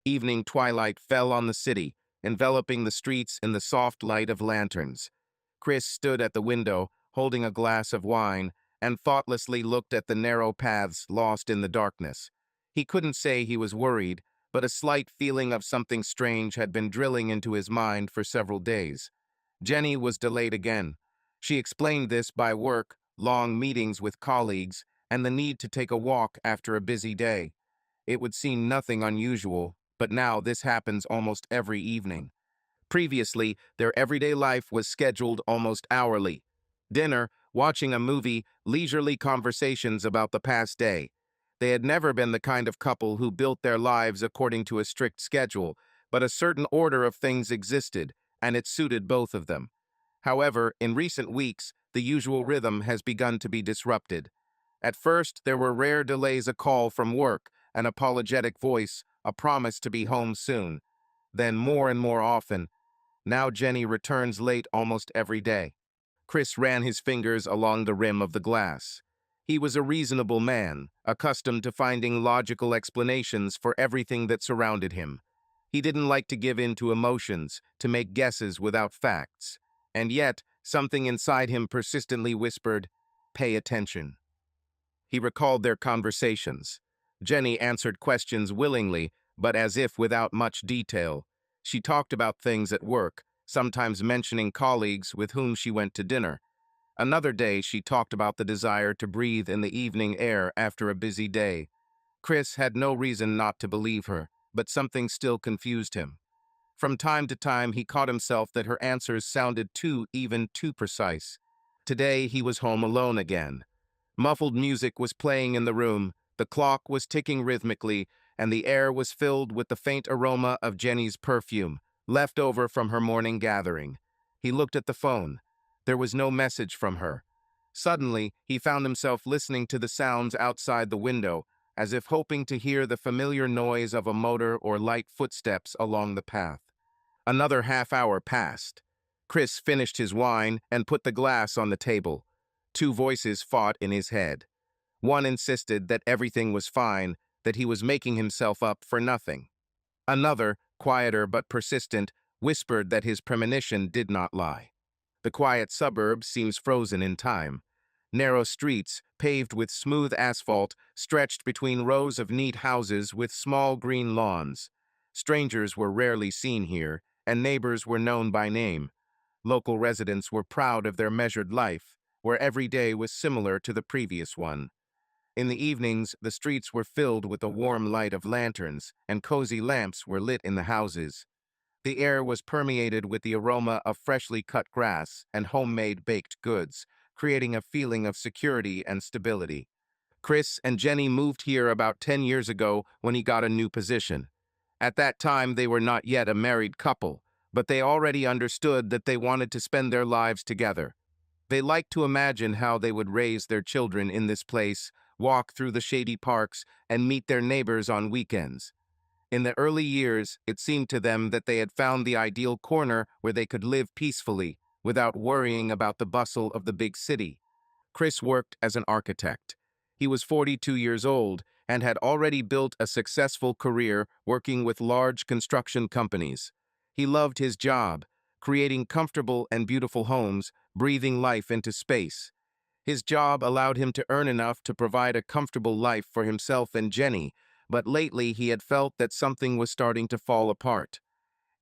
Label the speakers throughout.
Speaker 1: Evening twilight fell on the city, enveloping the streets in the soft light of lanterns. Chris stood at the window, holding a glass of wine, and thoughtlessly looked at the narrow paths lost in the darkness. He couldn't say he was worried, but a slight feeling of something strange had been drilling into his mind for several days. Jenny was delayed again. She explained this by work, long meetings with colleagues, and the need to take a walk after a busy day. It would seem nothing unusual, but now this happens almost every evening. Previously, their everyday life was scheduled almost hourly. Dinner, watching a movie, leisurely conversations about the past day. They had never been the kind of couple who built their lives according to a strict schedule, but a certain order of things existed, and it suited both of them. However, in recent weeks, the usual rhythm has begun to be disrupted. At first, there were rare delays, a call from work, an apologetic voice, a promise to be home soon. Then more and more often, now Jenny returns late almost every day. Chris ran his fingers along the rim of the glass. He was a reasonable man, accustomed to finding logical explanations for everything that surrounded him. He didn't like to give in to emotions, to make guesses without facts. And yet, something inside him persistently whispered, "Pay attention." He recalled their conversations. Jenny answered questions willingly, but as if without much detail. She talked about things at work, sometimes mentioning colleagues with whom she went to dinner. Another day, she talked about the desire to breathe in the evening air after a busy day. Chris had no reason not to believe her, but something still confused him. From time to time, he caught himself that her answers sounded even too precise. Today, he was home alone again. Muffled music was playing in the room, the clock was ticking rhythmically, and the air was filled with the faint aroma of Jenny's perfume, left over from her morning gathering. He looked at the phone. There was no message from her. Suddenly, he found himself listening to the sounds outside the window, as if hoping to hear the familiar noise of a motor or light footsteps along the path. Another half hour passed. Chris finished his wine and put the glass on the table. Two voices fought in his head. One insisted that everything was fine, that he was making himself up for nothing. Another, quieter but persistent, whispered that his premonition did not lie. The quiet suburb seems frozen in time. Narrow streets, paved with smooth asphalt, stretched between rows of neat houses with small green lawns. Strangers were rarely seen here, and neighbors were known by name. Local residents were proud of their measured life, where every day was similar to the previous one. In the evenings, the streets were filled with the warm light of lanterns, and cozy lamps were lit in the houses. The air was permeated with the aroma of freshly cut grass and homemade baked goods, creating a feeling of security and stability. Chris and Jenny moved here about 10 years ago when he got a new position. At that time, they were not yet a married couple, but they already understood that they wanted to spend their lives together. They liked to imagine how they would raise their children in this place, walk through the shady parks, and meet their neighbors on weekends. In the early years, it seemed to them that they had found the ideal corner where they could live peacefully, without worrying about the bustle of the big city. Chris worked as an architect. He was 42 years old and had already built a successful career working with large construction companies. He loved his job, creating comfortable and beautiful homes, breathing life into space. His job allowed him to earn enough to provide a comfortable life for himself and Jenny, but lately he had felt that something was starting to fall apart.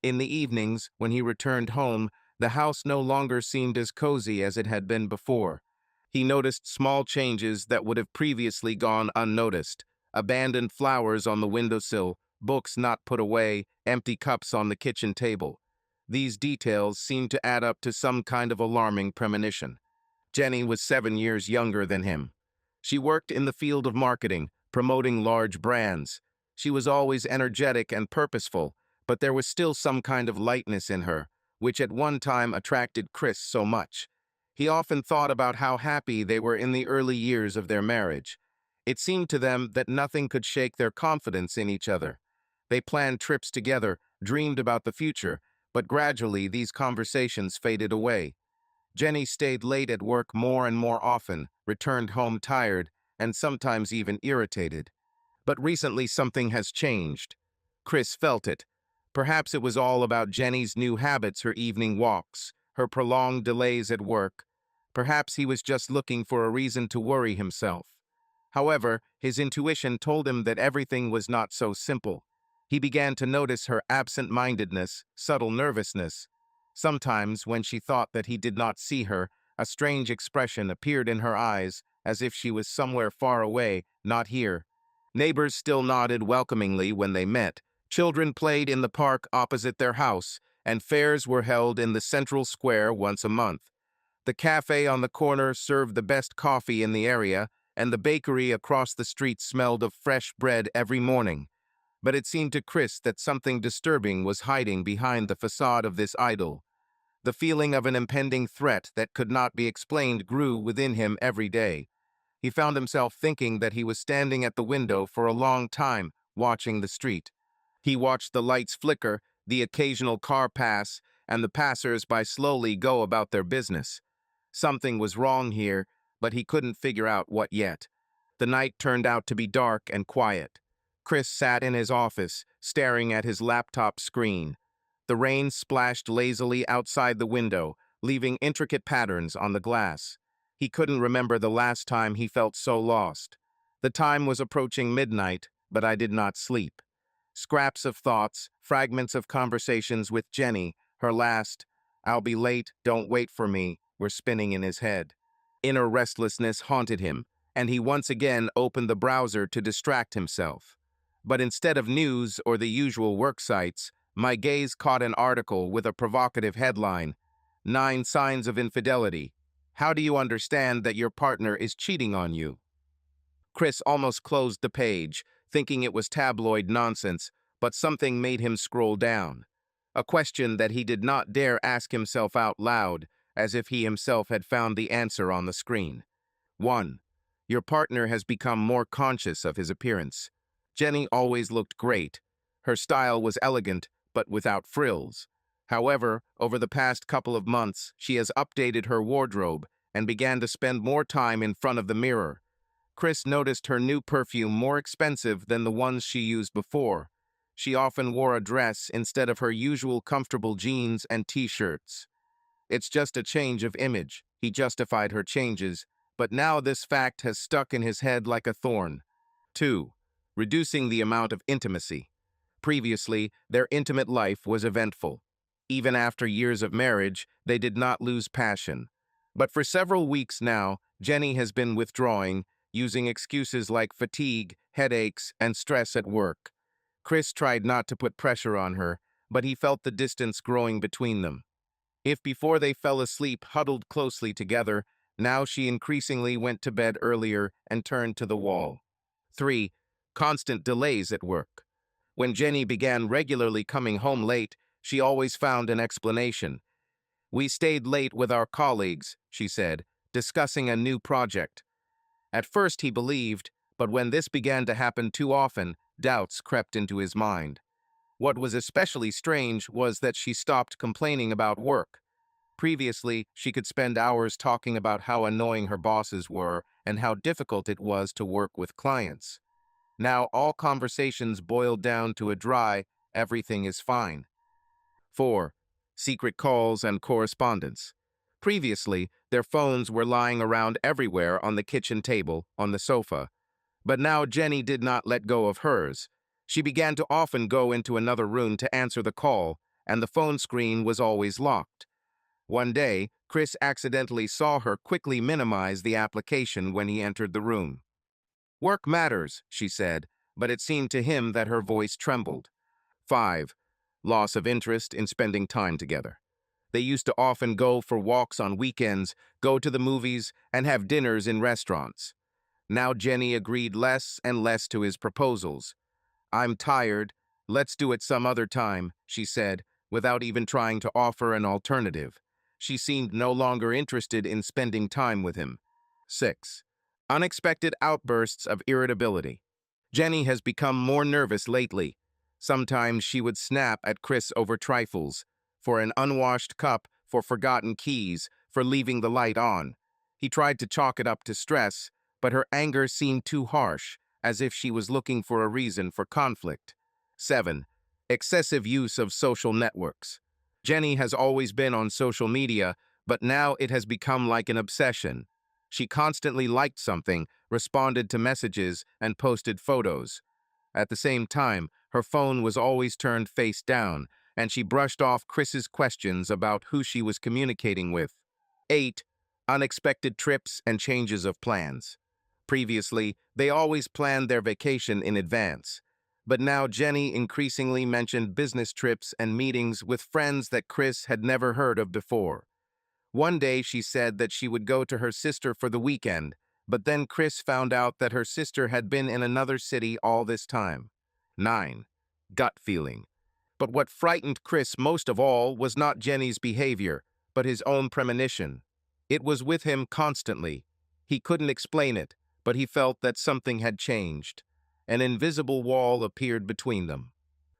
Speaker 1: In the evenings, when he returned home, the house no longer seemed as cozy as it had been before. He noticed small changes that would have previously gone unnoticed: abandoned flowers on the windowsill, books not put away, empty cups on the kitchen table. These details seemed to add up to some kind of alarming premonition. Jenny was 7 years younger than him. She worked in the field of marketing, promoting large brands. She was always energetic and purposeful, but there was still some kind of lightness in her, which at one time attracted Chris so much. He often thought about how happy they were in the early years of their marriage. It seemed to them that nothing could shake their confidence in each other. They planned trips together, dreamed about the future, but gradually these conversations faded away. Jenny stayed late at work more and more often, returned home tired, and sometimes even irritated. But recently something has changed. Chris felt it. Perhaps it was all about Jenny's new habits, her evening walks, her prolonged delays at work. Perhaps he was just looking for a reason to worry himself. However, his intuition told him that everything was not so simple. He began to notice her absent-mindedness, subtle nervousness. Sometimes, when she thought that he did not see her, a strange expression appeared in her eyes, as if she was somewhere far away, not here. Neighbors still nodded welcomingly when they met. Children played in the park opposite their house, and fairs were held in the central square once a month. The cafe on the corner served the best coffee in the area, and the bakery across the street smelled of fresh bread every morning. But it seemed to Chris that something disturbing was hiding behind the facade of this idyll. The feeling of an impending threat that could not be explained grew within him every day. He found himself thinking that he was standing at the window for a long time, watching the street. He watched the lights flicker, the occasional car pass, and the passers-by slowly go about their business. Something was wrong here, but he couldn't figure out what yet. The night turned out to be dark and quiet. Chris sat in his office, staring at his laptop screen. The rain splashed lazily outside the window, leaving intricate patterns on the glass. He couldn't remember the last time he felt so lost. The time was approaching midnight, but I did not sleep. Scraps of thoughts, fragments of conversations with Jenny, her last, "I'll be late, don't wait for me," were spinning in his head. Inner restlessness haunted him, and he once again opened the browser to distract himself. But instead of news or the usual work sites, my gaze caught an article with a provocative headline, "9 Signs of Infidelity. How do you understand that your partner is cheating on you?" Chris almost closed the page, thinking it was tabloid nonsense, but something made him scroll down. A question that he did not dare ask himself out loud, as if he himself had found the answer on the screen. 1. Your partner has become more conscious of his appearance. Jenny always looked great. Her style was elegant, but without frills. However, over the past couple of months, she has updated her wardrobe and began to spend more time in front of the mirror. Chris noticed her new perfume more expensive than the ones she used before. She often wore a dress instead of her usual comfortable jeans and t-shirts. "It's just a change of image," he justified her changes, but now this fact has stuck in his head like a thorn. 2. Reducing the amount of intimacy. Previously, their intimate life was eventful. Even after years of marriage, they did not lose passion. But for several weeks now, Jenny has been withdrawing, using excuses like fatigue, headaches, and stress at work. Chris tried not to put pressure on her, but he felt the distance growing between them. If before they fell asleep huddled closely together, now she increasingly went to bed earlier and turned to the wall. 3. Constant delays at work. When Jenny began regularly coming home late, she always found an explanation. "We stayed late with our colleagues," she said, "discussing a new project." At first he believed, but when this began to happen too often, doubts crept into his mind. What was especially strange was that she stopped complaining about work. Previously, she could spend hours talking about how annoying her bosses were and how difficult it was to work with clients. Now all conversations boiled down to a dry, "everything is fine." 4. Secret calls and correspondence. Previously, their phones were lying around everywhere on the kitchen table, on the sofa. But now Jenny did not let go of hers. She began to often go into another room to answer the call, and the phone screen was always locked. One day, Chris accidentally saw her quickly minimize the application when he entered the room. "Work matters," she said, but it seemed to him that her voice trembled. 5. Loss of interest in spending time together. They used to often go for walks on weekends, go to the movies, and have dinners in restaurants. Now Jenny agreed less and less to his proposals. "I'm tired. Let's do it some other time," she said, without even trying to offer an alternative. She seemed no longer interested in spending time with him. 6. Unexpected outbursts of irritability. Jenny has become more nervous lately. Sometimes she would snap at Chris over trifles, for an unwashed cup, for forgotten keys, for leaving the light on. He tried to chalk it up to stress, but her anger seemed too harsh, as if she was looking for a reason for conflict. 7. Excessive use of social networks. Jenny has always been on social media, but now it has become like an obsession. She constantly liked something, responded to messages, and posted photos. At the same time, her phone was always turned face down, and she brushed off Chris's questions about who she was communicating with. 8. Unexpected trips and changes of plans. Previously, they always planned their vacation in advance. But now Jenny increasingly mentioned business trips and meetings with friends that Chris had never heard of before. One day she said that she would go to her sister for the weekend, but then Chris found out that her sister had been in another city all this time. 9. Gut feeling. But what frightened Chris most of all was not Jenny's behavior, but his own premonition. It was with him constantly. He couldn't explain it, but he felt that something had changed. An invisible wall appeared between them.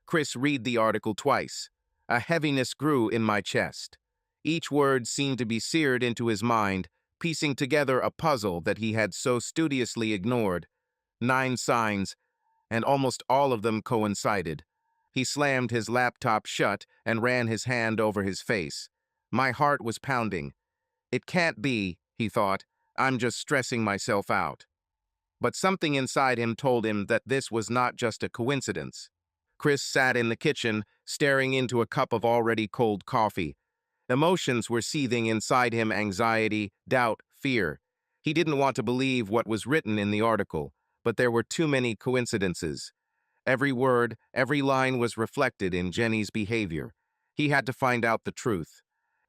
Speaker 1: Chris read the article twice. A heaviness grew in my chest. Each word seemed to be seared into his mind, piecing together a puzzle that he had so studiously ignored. 9 signs, and almost all of them coincided. He slammed his laptop shut and ran his hand over his face. My heart was pounding. It can't be, he thought. I'm just stressing myself out. But something inside him told him that this was not just a coincidence. Chris sat in the kitchen, staring into a cup of already cold coffee. Emotions were seething inside him: anxiety, doubt, fear. He didn't want to believe what was written in the article, but there were too many coincidences. Every word, every line was reflected in Jenny's behavior. He had to find out the truth.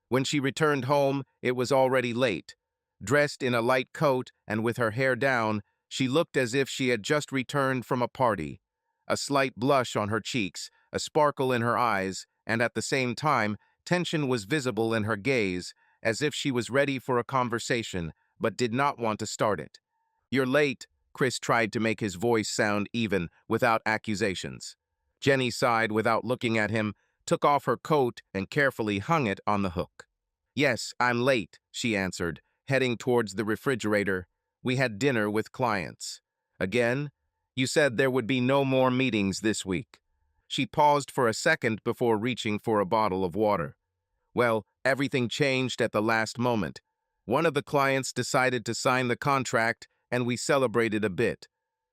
Speaker 1: When she returned home, it was already late. Dressed in a light coat and with her hair down, she looked as if she had just returned from a party. A slight blush on her cheeks, a sparkle in her eyes, and at the same time, tension was visible in her gaze, as if she was ready for a conversation, but did not want to start it. "You're late," Chris tried to make his voice sound even, without accusations. Jenny sighed without looking at him, took off her coat, and carefully hung it on the hook. "Yes, I'm late," she answered, heading towards the refrigerator. "We had dinner with clients." "Again? You said there would be no more meetings this week." She paused for a second before reaching for a bottle of water. "Well, everything changed at the last moment. One of the clients decided to sign the contract, and we celebrated a bit."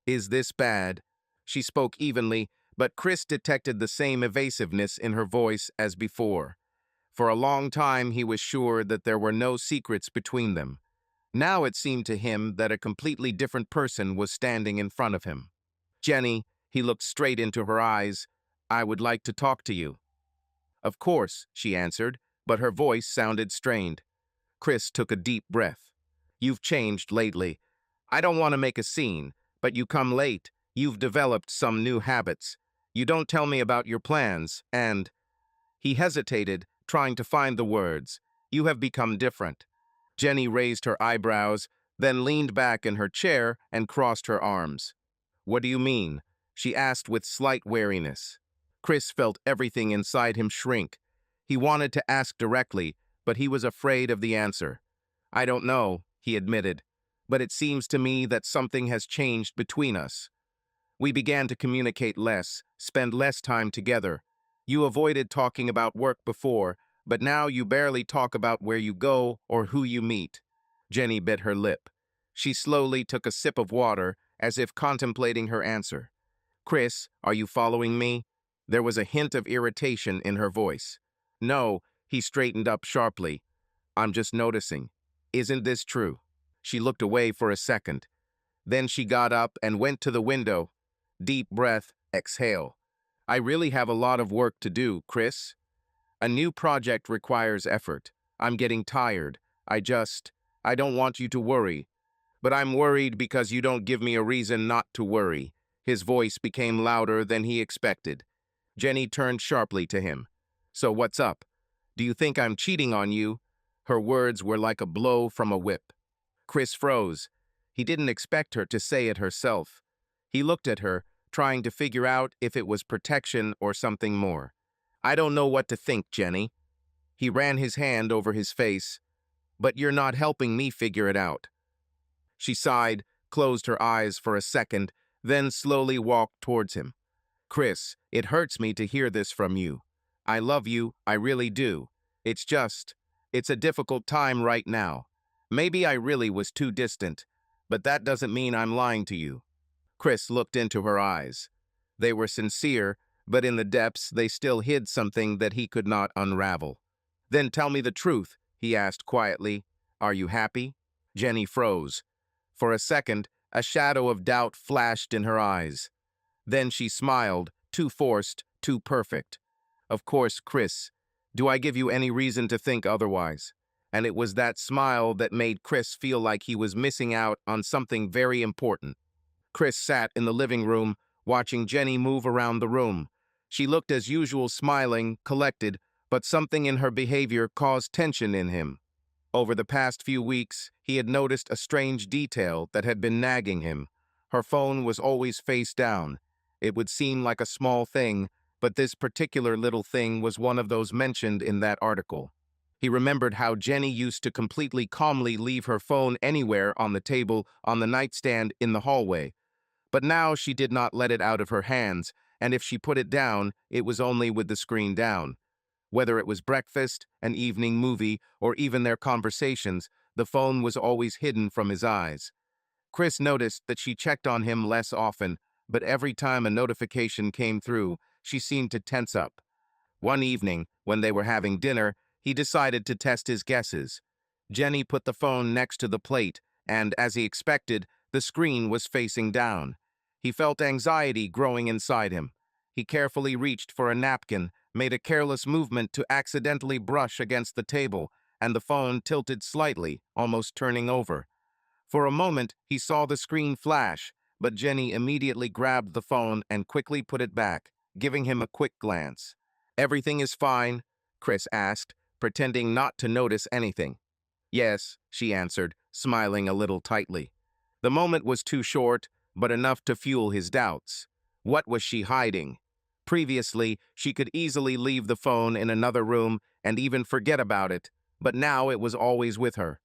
Speaker 1: "Is this bad?" She spoke evenly, but Chris detected the same evasiveness in her voice as before. For a long time, he was sure that there were no secrets between them. Now it seemed to him that a completely different person was standing in front of him. "Jenny," he looked straight into her eyes, "I would like to talk to you." "Of course," she answered, but her voice sounded strained. Chris took a deep breath. "You've changed lately. I don't want to make a scene, but you come late. You've developed some new habits. You don't tell me about your plans, and—" He hesitated, trying to find the words. "You have become different." Jenny raised her eyebrows, then leaned back in her chair and crossed her arms. "What do you mean?" she asked with slight wariness. Chris felt everything inside him shrink. He wanted to ask directly, but he was afraid of the answer. "I don't know," he admitted, "but it seems to me that something has changed between us. We began to communicate less, spend less time together. You avoided talking about work before, but now you barely talk about where you go or who you meet." Jenny bit her lip. She slowly took a sip of water, as if contemplating her answer. "Chris, are you following me?" There was a hint of irritation in her voice. "No," he straightened up sharply. "I'm just noticing. Isn't this true?" She looked away for a second. Then she got up and went to the window. Deep breath, exhale. "I really have a lot of work to do, Chris. A new project requires effort. I'm getting tired. I don't want you to worry. But I'm worried because you don't give me a reason not to worry." His voice became louder than he expected. Jenny turned sharply to him. "So what's up? Do you think I'm cheating on you?" Her words were like a blow from a whip. Chris froze. He didn't expect her to say it herself. He looked at her, trying to figure out if it was protection or something more. "I don't know what to think, Jenny." He ran his hand over his face. "But you're not helping me figure it out." She sighed, closed her eyes for a second, then slowly walked towards him. Chris, it hurts me to hear this from you. I love you, I really do. It's just, it's a difficult time right now. Maybe I really was too distant, but that doesn't mean I'm lying to you. Chris looked into her eyes. They were sincere, but in the depths they still hid something that he could not unravel. Then tell me the truth, he asked quietly. Are you happy? Jenny froze. For a second, a shadow of doubt flashed in her eyes. Then she smiled, too forced, too perfect. Of course, Chris. Do I give you any reason to think otherwise? And it was that smile that made Chris feel like he was missing out on something very important. Chris sat in the living room, watching Jenny move around the room. She looked as usual, smiling, collected, but something in her behavior caused tension in him. Over the past few weeks, he had noticed a strange detail that had been nagging him. Her phone was always face down. It would seem like a small thing, but this particular little thing was one of those mentioned in that article. He remembered how Jenny used to completely calmly leave her phone anywhere on the table, on the nightstand, in the hallway. But now she did not let it out of her hands, and if she put it down, it was only with the screen down. Whether it was breakfast, an evening movie, or even their conversations, the phone was always hidden from his eyes. Chris noticed that she checked on him less often, but every time a notification came through, she seemed to tense up. One evening, when they were having dinner, he decided to test his guesses. Jenny put the phone next to the plate, and, as he expected, the screen was facing down. He felt anxiety growing inside him. He carefully reached for a napkin, made a careless movement to accidentally brush against the table, and the phone tilted slightly, almost turning over. For a moment, he saw the screen flash, but Jenny immediately grabbed the phone and quickly put it back, giving him a quick glance. "Everything is fine?" Chris asked, pretending not to notice anything. "Yes," she answered, smiling a little tightly. The moment was too short, but enough to fuel his doubts. What was she hiding? Previously, she could easily leave the phone in another room and even forget about it, but now it was always with her.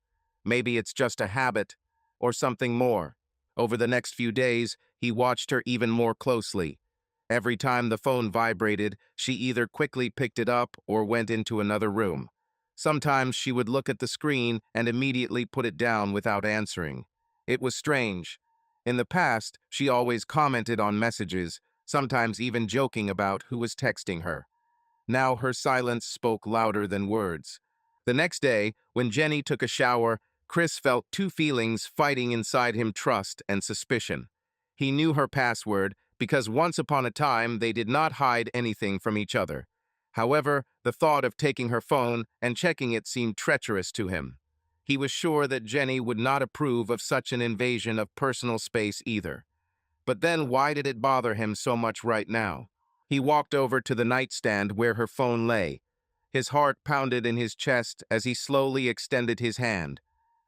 Speaker 1: Maybe it's just a habit, or something more. Over the next few days, he watched her even more closely. Every time the phone vibrated, she either quickly picked it up or went into another room. Sometimes she would look at the screen and immediately put it down without answering. It was strange. In the past, she always commented on messages, sometimes even joking about who was texting her. Now her silence spoke louder than words. The next day, when Jenny took a shower, Chris felt two feelings fighting inside him: trust and suspicion. He knew her password because once upon a time they did not hide anything from each other. However, the thought of taking her phone and checking it seemed treacherous to him. He was sure that Jenny would not approve of such an invasion of personal space either. But then why did it bother him so much right now? He walked over to the nightstand where her phone lay. His heart pounded in his chest as he slowly extended his hand.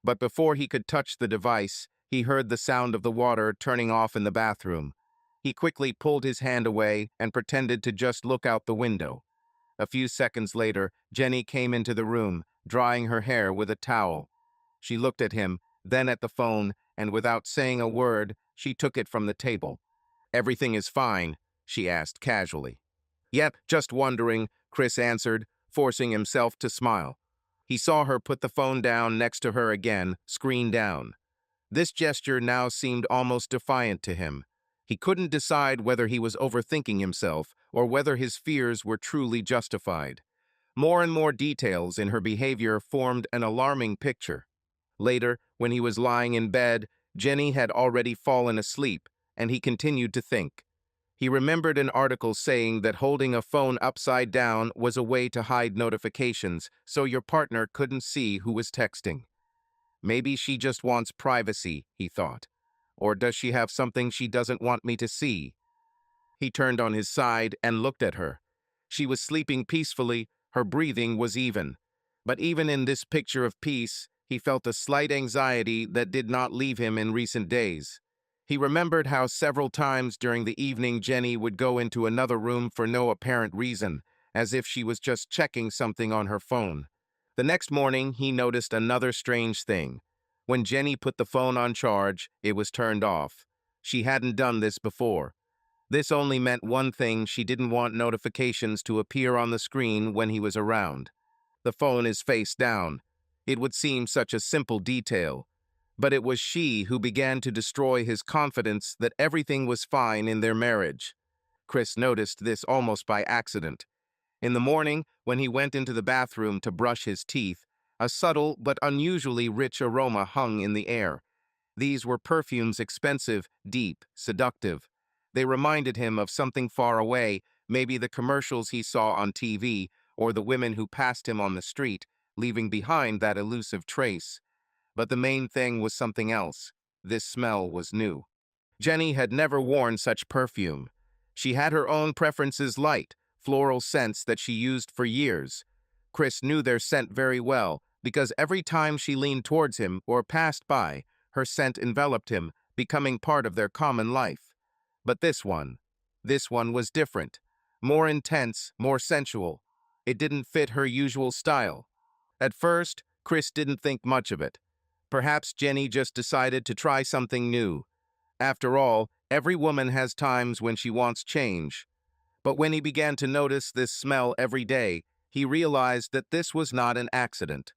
Speaker 1: But before he could touch the device, he heard the sound of the water turning off in the bathroom. He quickly pulled his hand away and pretended to just look out the window. A few seconds later, Jenny came into the room, drying her hair with a towel. She looked at him, then at the phone, and without saying a word, she took it from the table. "Everything is fine?" she asked casually. "Yep, just wondering," Chris answered, forcing himself to smile. He saw her put the phone down next to her again, screen down. This gesture now seemed almost defiant to him. He couldn't decide whether he was overthinking himself or whether his fears were truly justified. More and more details in her behavior formed an alarming picture. Later, when he was lying in bed, Jenny had already fallen asleep, and he continued to think. He remembered an article saying that holding a phone upside down was a way to hide notifications, so your partner couldn't see who was texting. Maybe she just wants privacy, he thought. Or does she have something she doesn't want me to see? He turned on his side and looked at her. She was sleeping peacefully, her breathing was even. But even in this picture of peace, he felt a slight anxiety that did not leave him in recent days. He remembered how several times during the evening Jenny would go into another room for no apparent reason, as if she was just checking something on her phone. The next morning, he noticed another strange thing. When Jenny put the phone on charge, it was turned off. She hadn't done this before. This only meant one thing: she didn't want notifications to appear on the screen when he was around. The phone is face down. It would seem such a simple detail, but it was she who began to destroy his confidence that everything was fine in their marriage. Chris noticed this almost by accident. In the morning, when he went into the bathroom to brush his teeth, a subtle but unusually rich aroma hung in the air. These were perfumes, expensive, deep, seductive. They reminded him of something far away, maybe the commercials he saw on TV or the women who passed him on the street, leaving behind that elusive trace. But the main thing was something else. This smell was new. Jenny had never worn such perfume. She had her own preferences: light, floral scents that she used for years. Chris knew their scent very well, because every time she leaned towards him or passed by, her scent enveloped him, becoming part of their common life. But this one was different. More intense, more sensual. It didn't fit her usual style. At first, Chris didn't think much of it. Perhaps Jenny just decided to try something new. After all, every woman has times when she wants change. But when he began to notice this smell every day, he realized that this was not an accident.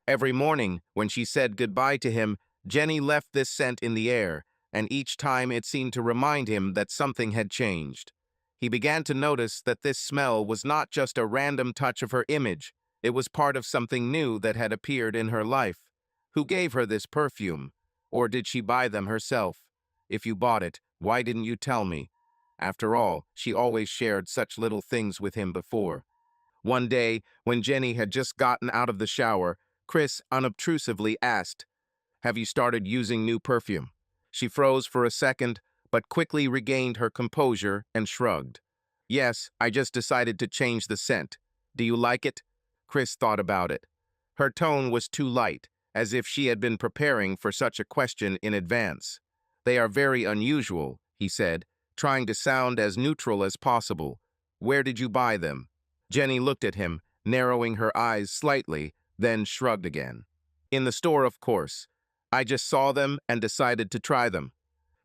Speaker 1: Every morning, when she said goodbye to him, Jenny left this scent in the air, and each time it seemed to remind him that something had changed. He began to notice that this smell was not just a random touch of her image. It was part of something new that had appeared in her life. Who gave her this perfume? Or did she buy them herself? If you bought it, why didn't you tell me? After all, she always shared such little things with him before. One day, when Jenny had just gotten out of the shower, Chris unobtrusively asked, "Have you started using new perfume?" She froze for a second, but quickly regained her composure and shrugged. "Yes, I just decided to change the scent. Do you like it?" Chris thought about it. Her tone was too light, as if she had been preparing for such a question in advance. "They are very unusual," he said, trying to sound as neutral as possible. "Where did you buy them?" Jenny looked at him, narrowing her eyes slightly, then shrugged again. "In the store, of course. I just saw them and decided to try them."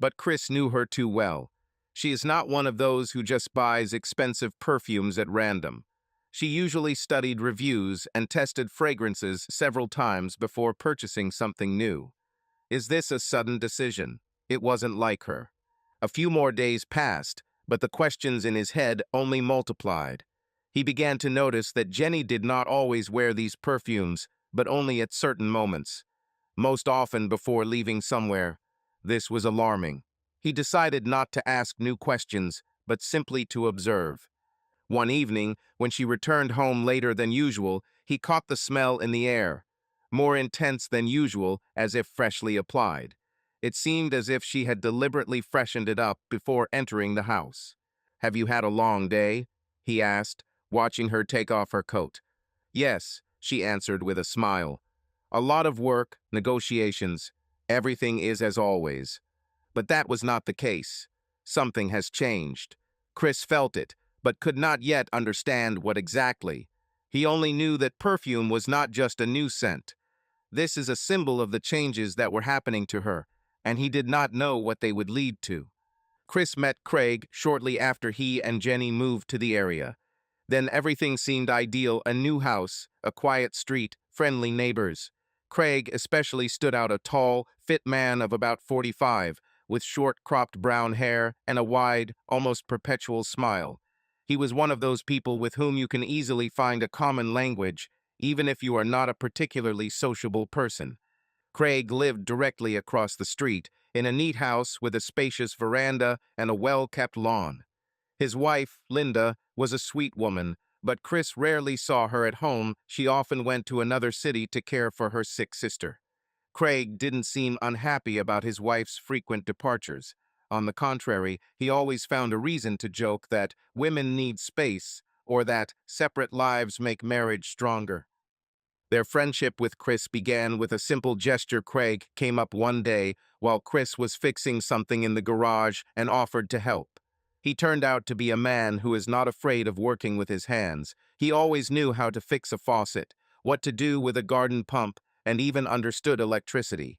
Speaker 1: But Chris knew her too well. She is not one of those who just buys expensive perfumes at random. She usually studied reviews and tested fragrances several times before purchasing something new. Is this a sudden decision? It wasn't like her. A few more days passed, but the questions in his head only multiplied. He began to notice that Jenny did not always wear these perfumes, but only at certain moments. Most often before leaving somewhere. This was alarming. He decided not to ask new questions, but simply to observe. One evening, when she returned home later than usual, he caught the smell in the air, more intense than usual, as if freshly applied. It seemed as if she had deliberately freshened it up before entering the house. "Have you had a long day?" he asked, watching her take off her coat. "Yes," she answered with a smile. "A lot of work, negotiations. Everything is as always." But that was not the case. Something has changed. Chris felt it, but could not yet understand what exactly. He only knew that perfume was not just a new scent. This is a symbol of the changes that were happening to her, and he did not know what they would lead to. Chris met Craig shortly after he and Jenny moved to the area. Then everything seemed ideal: a new house, a quiet street, friendly neighbors. Craig especially stood out: a tall, fit man of about 45, with short cropped brown hair and a wide, almost perpetual smile. He was one of those people with whom you can easily find a common language, even if you are not a particularly sociable person. Craig lived directly across the street, in a neat house with a spacious veranda and a well-kept lawn. His wife, Linda, was a sweet woman, but Chris rarely saw her at home. She often went to another city to care for her sick sister. Craig didn't seem unhappy about his wife's frequent departures. On the contrary, he always found a reason to joke that women need space, or that separate lives make marriage stronger. Their friendship with Chris began with a simple gesture. Craig came up one day while Chris was fixing something in the garage and offered to help. He turned out to be a man who is not afraid of working with his hands. He always knew how to fix a faucet, what to do with a garden pump, and even understood electricity.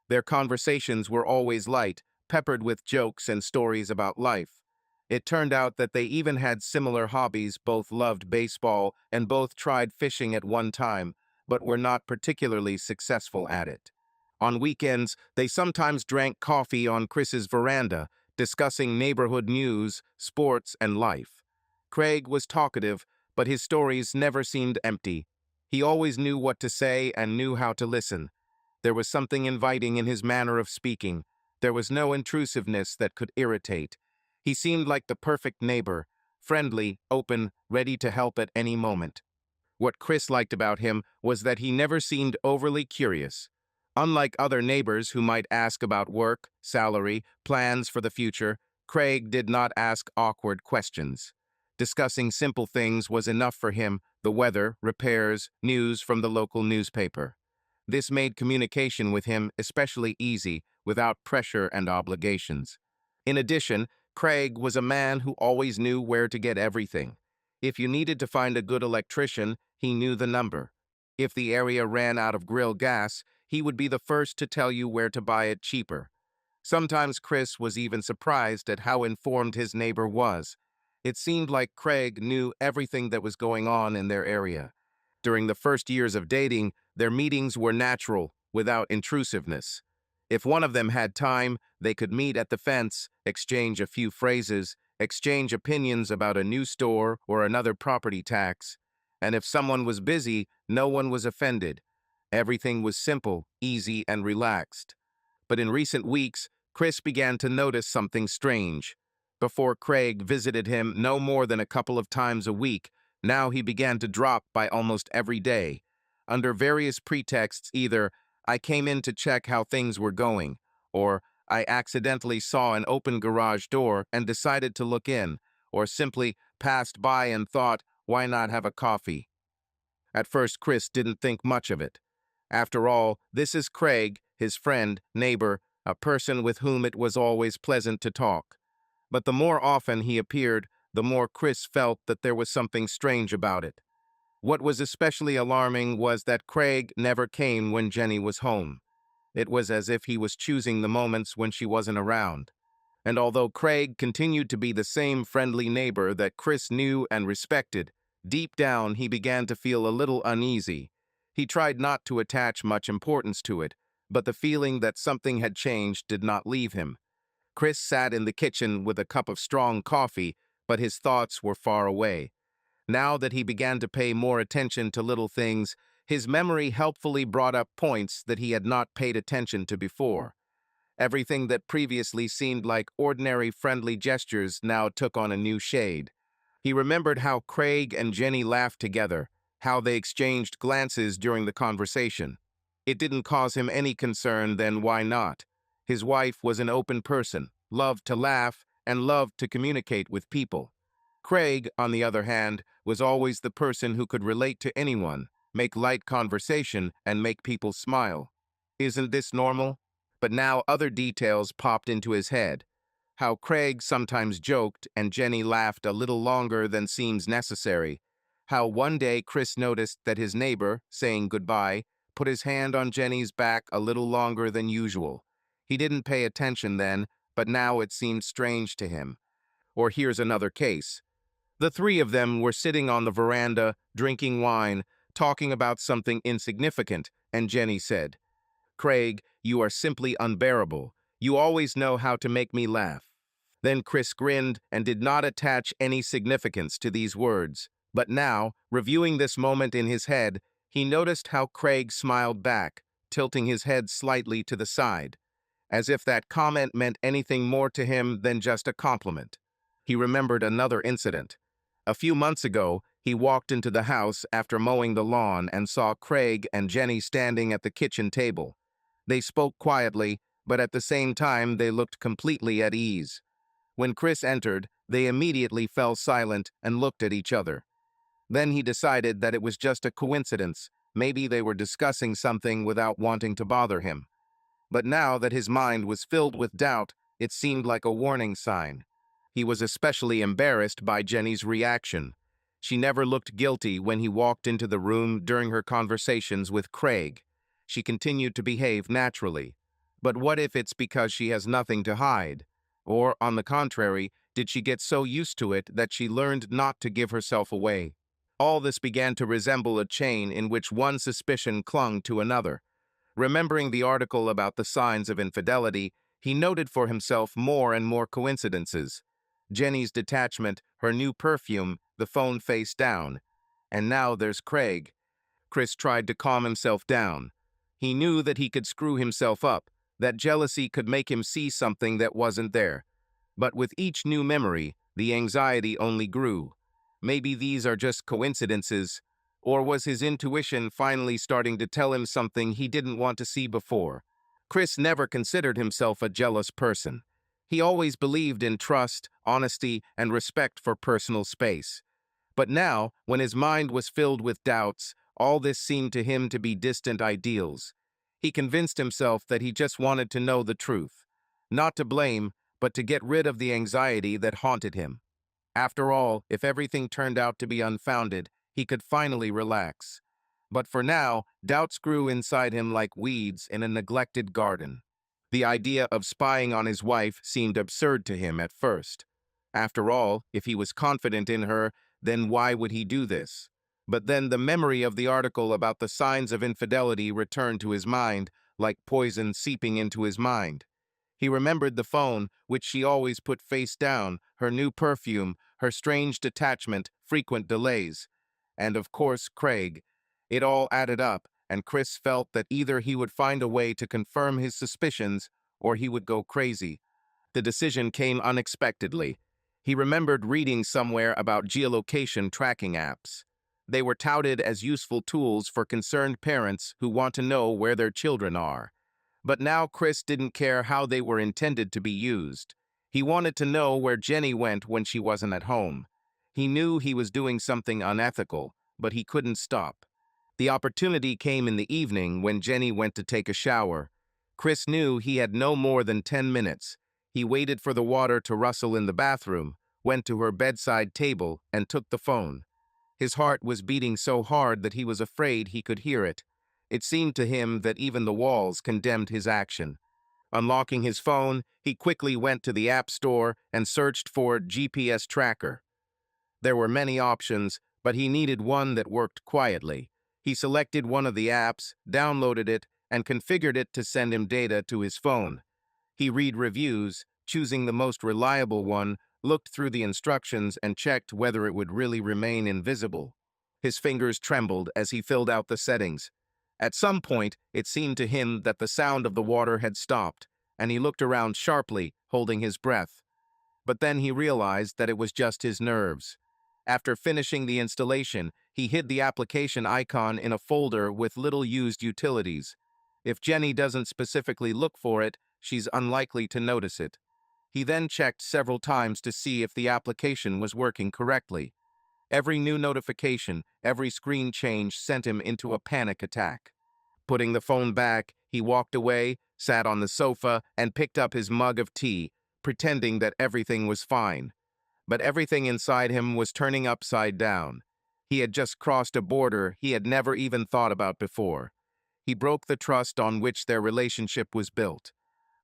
Speaker 1: Their conversations were always light, peppered with jokes and stories about life. It turned out that they even had similar hobbies, both loved baseball and both tried fishing at one time, but were not particularly successful at it. On weekends, they sometimes drank coffee on Chris's veranda, discussing neighborhood news, sports, and life. Craig was talkative, but his stories never seemed empty. He always knew what to say and knew how to listen. There was something inviting in his manner of speaking. There was no intrusiveness that could irritate. He seemed like the perfect neighbor, friendly, open, ready to help at any moment. What Chris liked about him was that he never seemed overly curious. Unlike other neighbors who might ask about work, salary, plans for the future, Craig did not ask awkward questions. Discussing simple things was enough for him: the weather, repairs, news from the local newspaper. This made communication with him especially easy, without pressure and obligations. In addition, Craig was a man who always knew where to get everything. If you needed to find a good electrician, he knew the number. If the area ran out of grill gas, he would be the first to tell you where to buy it cheaper. Sometimes Chris was even surprised at how informed his neighbor was. It seemed like Craig knew everything that was going on in their area. During the first years of dating, their meetings were natural, without intrusiveness. If one of them had time, they could meet at the fence, exchange a few phrases, exchange opinions about a new store or another property tax. And if someone was busy, no one was offended. Everything was simple, easy, and relaxed. But in recent weeks, Chris began to notice something strange. Before, Craig visited him no more than a couple of times a week. Now he began to drop by almost every day. Under various pretexts, either "I came in to check how things were going," or "I accidentally saw an open garage door and decided to look in," or simply passed by and thought, "Why not have a coffee?" At first, Chris didn't think much of it. After all, this is Craig, his friend, neighbor, a person with whom it was always pleasant to talk. But the more often he appeared, the more Chris felt that there was something strange about it. What was especially alarming was that Craig never came when Jenny was home. It was as if he was choosing the moments when she wasn't around. And although Craig continued to be the same friendly neighbor that Chris knew and respected, deep down he began to feel a little uneasy. He tried not to attach much importance to it, but the feeling that something had changed did not leave him. Chris sat in the kitchen with a cup of strong coffee, but his thoughts were far away. Now that he began to pay more attention to little things, his memory helpfully brought up points that he had not paid attention to before. Everything that previously seemed like ordinary friendly gestures now took on a new shade. He remembered how Craig and Jenny laughed together, how they exchanged glances during the conversation. It didn't cause him any concern, then why not? His wife was an open person, loved to laugh, and loved to communicate with people. Craig, on the other hand, was always the person who could relate to anyone, make light conversation, and make people smile. Isn't this normal? But now other details popped into his head. How Craig sometimes joked and Jenny laughed a little longer than seems necessary. How one day Chris noticed that his neighbor, saying goodbye, put his hand on Jenny's back a little longer than usual. He didn't pay attention then, but now it seemed strange to him. Or here's another case. The three of them were sitting on the veranda, drinking wine, talking about something insignificant, and Jenny said, "Craig, you are simply unbearable. You always know how to make me laugh." Then Chris grinned and did not attach any significance to these words. But now, reviewing this moment in his head, he noticed how Craig smiled back, tilting his head slightly to the side, as if that comment meant anything more to him than just a compliment. He remembered another incident. A few months ago, he walked into the house after mowing the lawn and saw Craig and Jenny standing at the kitchen table. They spoke quietly, but at the same time they looked completely at ease. When Chris entered, they immediately fell silent and looked at each other. Then he decided that it was just a coincidence. Maybe they were discussing something without wanting to bother him. But now that his mind was filled with doubt, it seemed like a warning sign. He was especially embarrassed by Jenny's reaction. She never looked guilty when he walked into the room during her conversations with Craig. She continued to behave naturally. But what if it's because she has nothing to hide? Or, on the contrary, did she get so used to it that she learned not to give herself away. All this began to resemble a chain in which one suspicion clung to another. Remembering the article about the signs of infidelity, he noted for himself more and more coincidences. Jenny's detachment, her new perfume, the phone face down. And now there's Craig. Chris tried to calm himself down. He knew that he could screw himself up, that jealousy could make him see something that wasn't there. But with each new memory, the anxiety only grew. Maybe these are just coincidences, or was his intuition finally starting to tell him something he didn't want to see before? Chris never considered himself a jealous person. He always believed in trust, honesty, and respect for personal space. But now, when his mind was filled with doubts, all this seemed to him to be distant ideals. He convinced himself that he just wanted to know the truth. Not to blame, but to get rid of the anxiety that haunted him. After all, if everything turned out to be unfounded, he could finally relax. But for now, doubts grew inside him like weeds in a neglected garden. The idea of spying on his wife seemed absurd to him at first. After all, if he was confident in her, then why would he do this? But then the memory of the article about the signs of infidelity returned to his mind, like poison seeping into his mind. He remembered the phone, which she always put face down, her new perfume, her strange detachment, frequent delays. And of course, Craig. It all added up, and Chris felt that either he would find a way to confirm his suspicions, or he would go crazy. The decision came unexpectedly. He remembered reading somewhere about geolocation tracking apps. They were touted as useful tools for concerned parents who want to know where their children are. But now Chris didn't care how they were intended to be used. He wanted to know where Jenny went when she wasn't at home. He knew he was doing something unethical, but he couldn't stop. The opportunity came in the evening when Jenny went to take a shower. Chris knew he had no more than 10 minutes. He waited for the water to rustle in the bathroom, went to her bedside table, and took the phone. His heart was beating so hard that he was afraid he could hear it. It seemed to him that even the walls condemned his action. Unlocking his phone, he quickly went to the App Store and searched for GPS tracker. There were many options, but he needed one that worked quietly. He selected one of the apps, downloaded it, and configured it to send him data to his phone. He read reviews, choosing the most reliable one, looked through the instructions, and checked whether it would really remain invisible. His fingers trembled as he filled out the settings. At some point, it seemed to him that the sound of the water had stopped, and he looked around sharply, holding his breath. But then he realized that it was just his nerves. After finishing the installation, he hid the application icon in a folder with little used utilities. If Jenny doesn't specifically look for it, she's unlikely to notice it. He then checked several times to see if the application was working correctly. Every new notification, every screen change sent him into a panic attack. Putting the phone back, he walked away, sat on the sofa, and picked up his mug of tea, pretending that everything was fine. But everything inside him was turning upside down. He had just crossed a border he had never even thought about before. He broke the trust on which their relationship was built.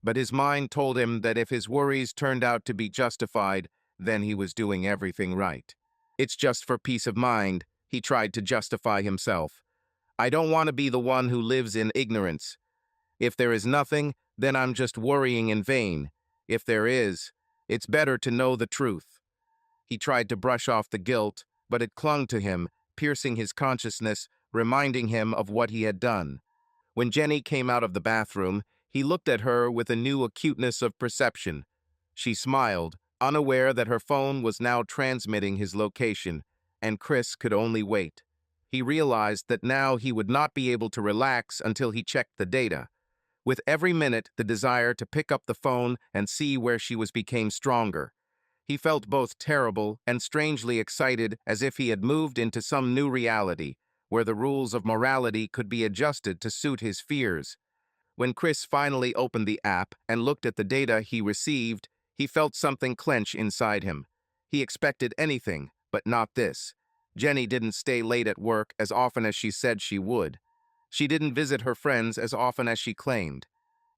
Speaker 1: But his mind told him that if his worries turned out to be justified, then he was doing everything right. It's just for peace of mind, he tried to justify himself. I don't want to be the one who lives in ignorance. If there is nothing, then I'm just worrying in vain. If there is, it's better to know the truth. He tried to brush off the guilt, but it clung to him, piercing his consciousness, reminding him of what he had done. When Jenny came out of the bathroom, he looked at her with a new acuteness of perception. She smiled, unaware that her phone was now transmitting his location, and Chris could only wait. He realized that now he would not be able to relax until he checked the data. With every minute, the desire to pick up the phone and see where she was became stronger. He felt both terrible and strangely excited, as if he had moved into some new reality, where the rules of morality could be adjusted to suit his fears. When Chris finally opened the app and looked at the data he received, he felt something clench inside him. He expected anything, but not this. Jenny didn't stay late at work as often as she said she would. She didn't visit her friends as often as she claimed.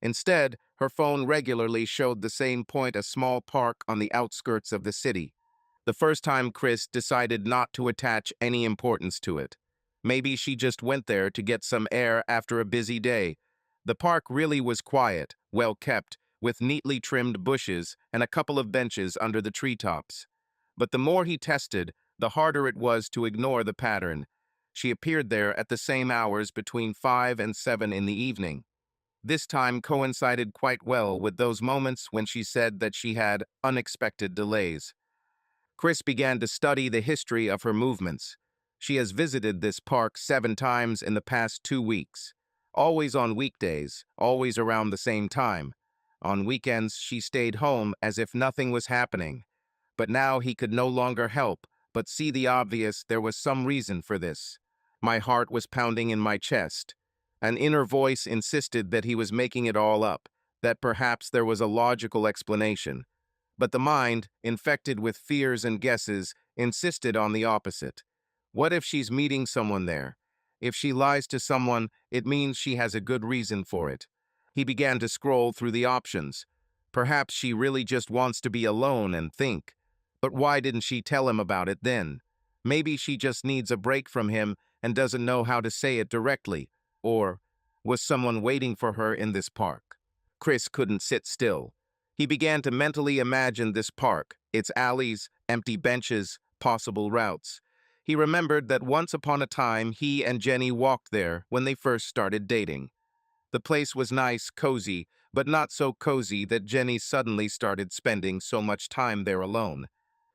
Speaker 1: Instead, her phone regularly showed the same point, a small park on the outskirts of the city. The first time Chris decided not to attach any importance to it. Maybe she just went there to get some air after a busy day. The park really was quiet, well kept, with neatly trimmed bushes and a couple of benches under the treetops. But the more he tested, the harder it was to ignore the pattern. She appeared there at the same hours between 5 and 7 in the evening. This time coincided quite well with those moments when she said that she had unexpected delays. Chris began to study the history of her movements. She has visited this park 7 times in the past 2 weeks. Always on weekdays, always around the same time. On weekends, she stayed home as if nothing was happening. But now he could no longer help but see the obvious. There was some reason for this. My heart was pounding in my chest. An inner voice insisted that he was making it all up, that perhaps there was a logical explanation. But the mind, infected with fears and guesses, insisted on the opposite. What if she's meeting someone there? If she lies to someone, it means she has a good reason for it. He began to scroll through the options. Perhaps she really just wants to be alone and think. But why didn't she tell him about it then? Maybe she just needs a break from him and doesn't know how to say it directly. Or was someone waiting for her in this park? Chris couldn't sit still. He began to mentally imagine this park, its alleys, empty benches, possible routes. He remembered that once upon a time he and Jenny walked there when they first started dating. The place was nice, cozy, but not so cozy that Jenny suddenly started spending so much time there alone.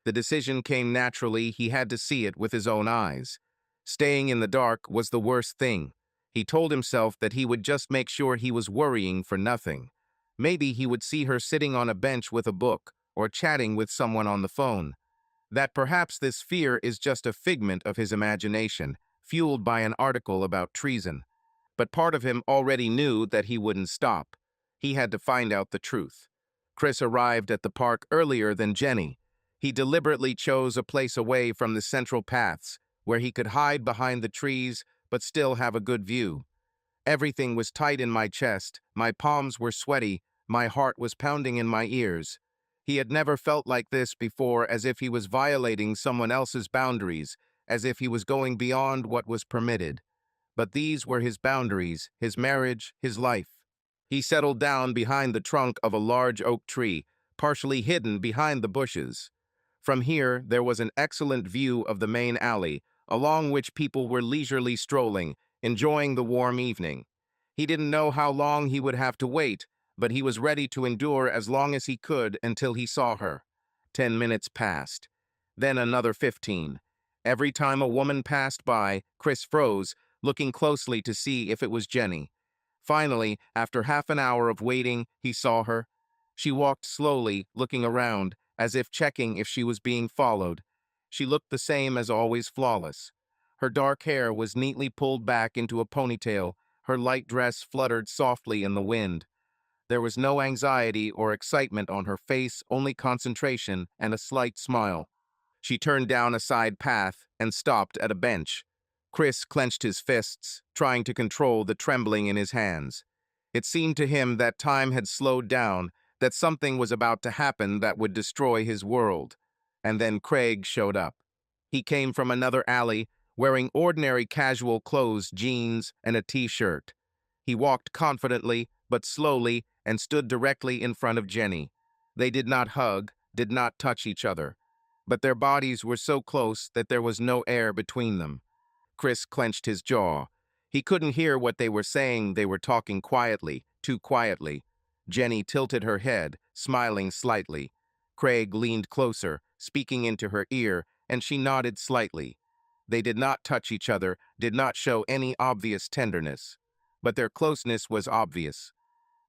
Speaker 1: The decision came naturally. He had to see it with his own eyes. Staying in the dark was the worst thing. He told himself that he would just make sure he was worrying for nothing. Maybe he would see her sitting on a bench with a book or chatting with someone on the phone. That perhaps this fear is just a figment of his imagination, fueled by an article about treason. But part of him already knew that he wouldn't stop. He had to find out the truth. Chris arrived at the park earlier than Jenny. He deliberately chose a place away from the central paths, where he could hide behind the trees but still have a good view. Everything was tight in my chest, my palms were sweaty, my heart was pounding in my ears. He had never felt like this before, as if he was violating someone else's boundaries, as if he was going beyond what was permitted. But these were his boundaries, his marriage, his life. He settled down behind the trunk of a large oak tree, partially hidden behind the bushes. From here, there was an excellent view of the main alley, along which people were leisurely strolling, enjoying the warm evening. He didn't know how long he would have to wait, but he was ready to endure as long as he could until he saw her. 10 minutes passed. Then another 15. Every time a woman passed by, Chris froze, looking closely to see if it was Jenny. Finally, after half an hour of waiting, he saw her. She walked slowly, looking around, as if checking if she was being followed. She looked the same as always, flawless. Her dark hair was neatly pulled back into a ponytail. Her light dress fluttered softly in the wind. There was no anxiety or excitement on her face, only concentration and a slight smile. She turned down a side path and stopped at a bench. Chris clenched his fists, trying to control the trembling in his hands. It seemed to him that time had slowed down, that something was about to happen that would destroy his world. And then Craig showed up. He came from another alley, wearing ordinary casual clothes, jeans, and a t-shirt. He walked confidently, but slowly, and stood directly in front of Jenny. They did not hug, did not touch each other, but their bodies were so close that there was no air between them. Chris clenched his jaw. He couldn't hear what they were saying. They were talking quietly, too quietly. Jenny tilted her head, smiling slightly. Craig leaned closer, speaking into her ear, and she nodded slightly. They did not touch each other, did not show any obvious tenderness. But their closeness was obvious.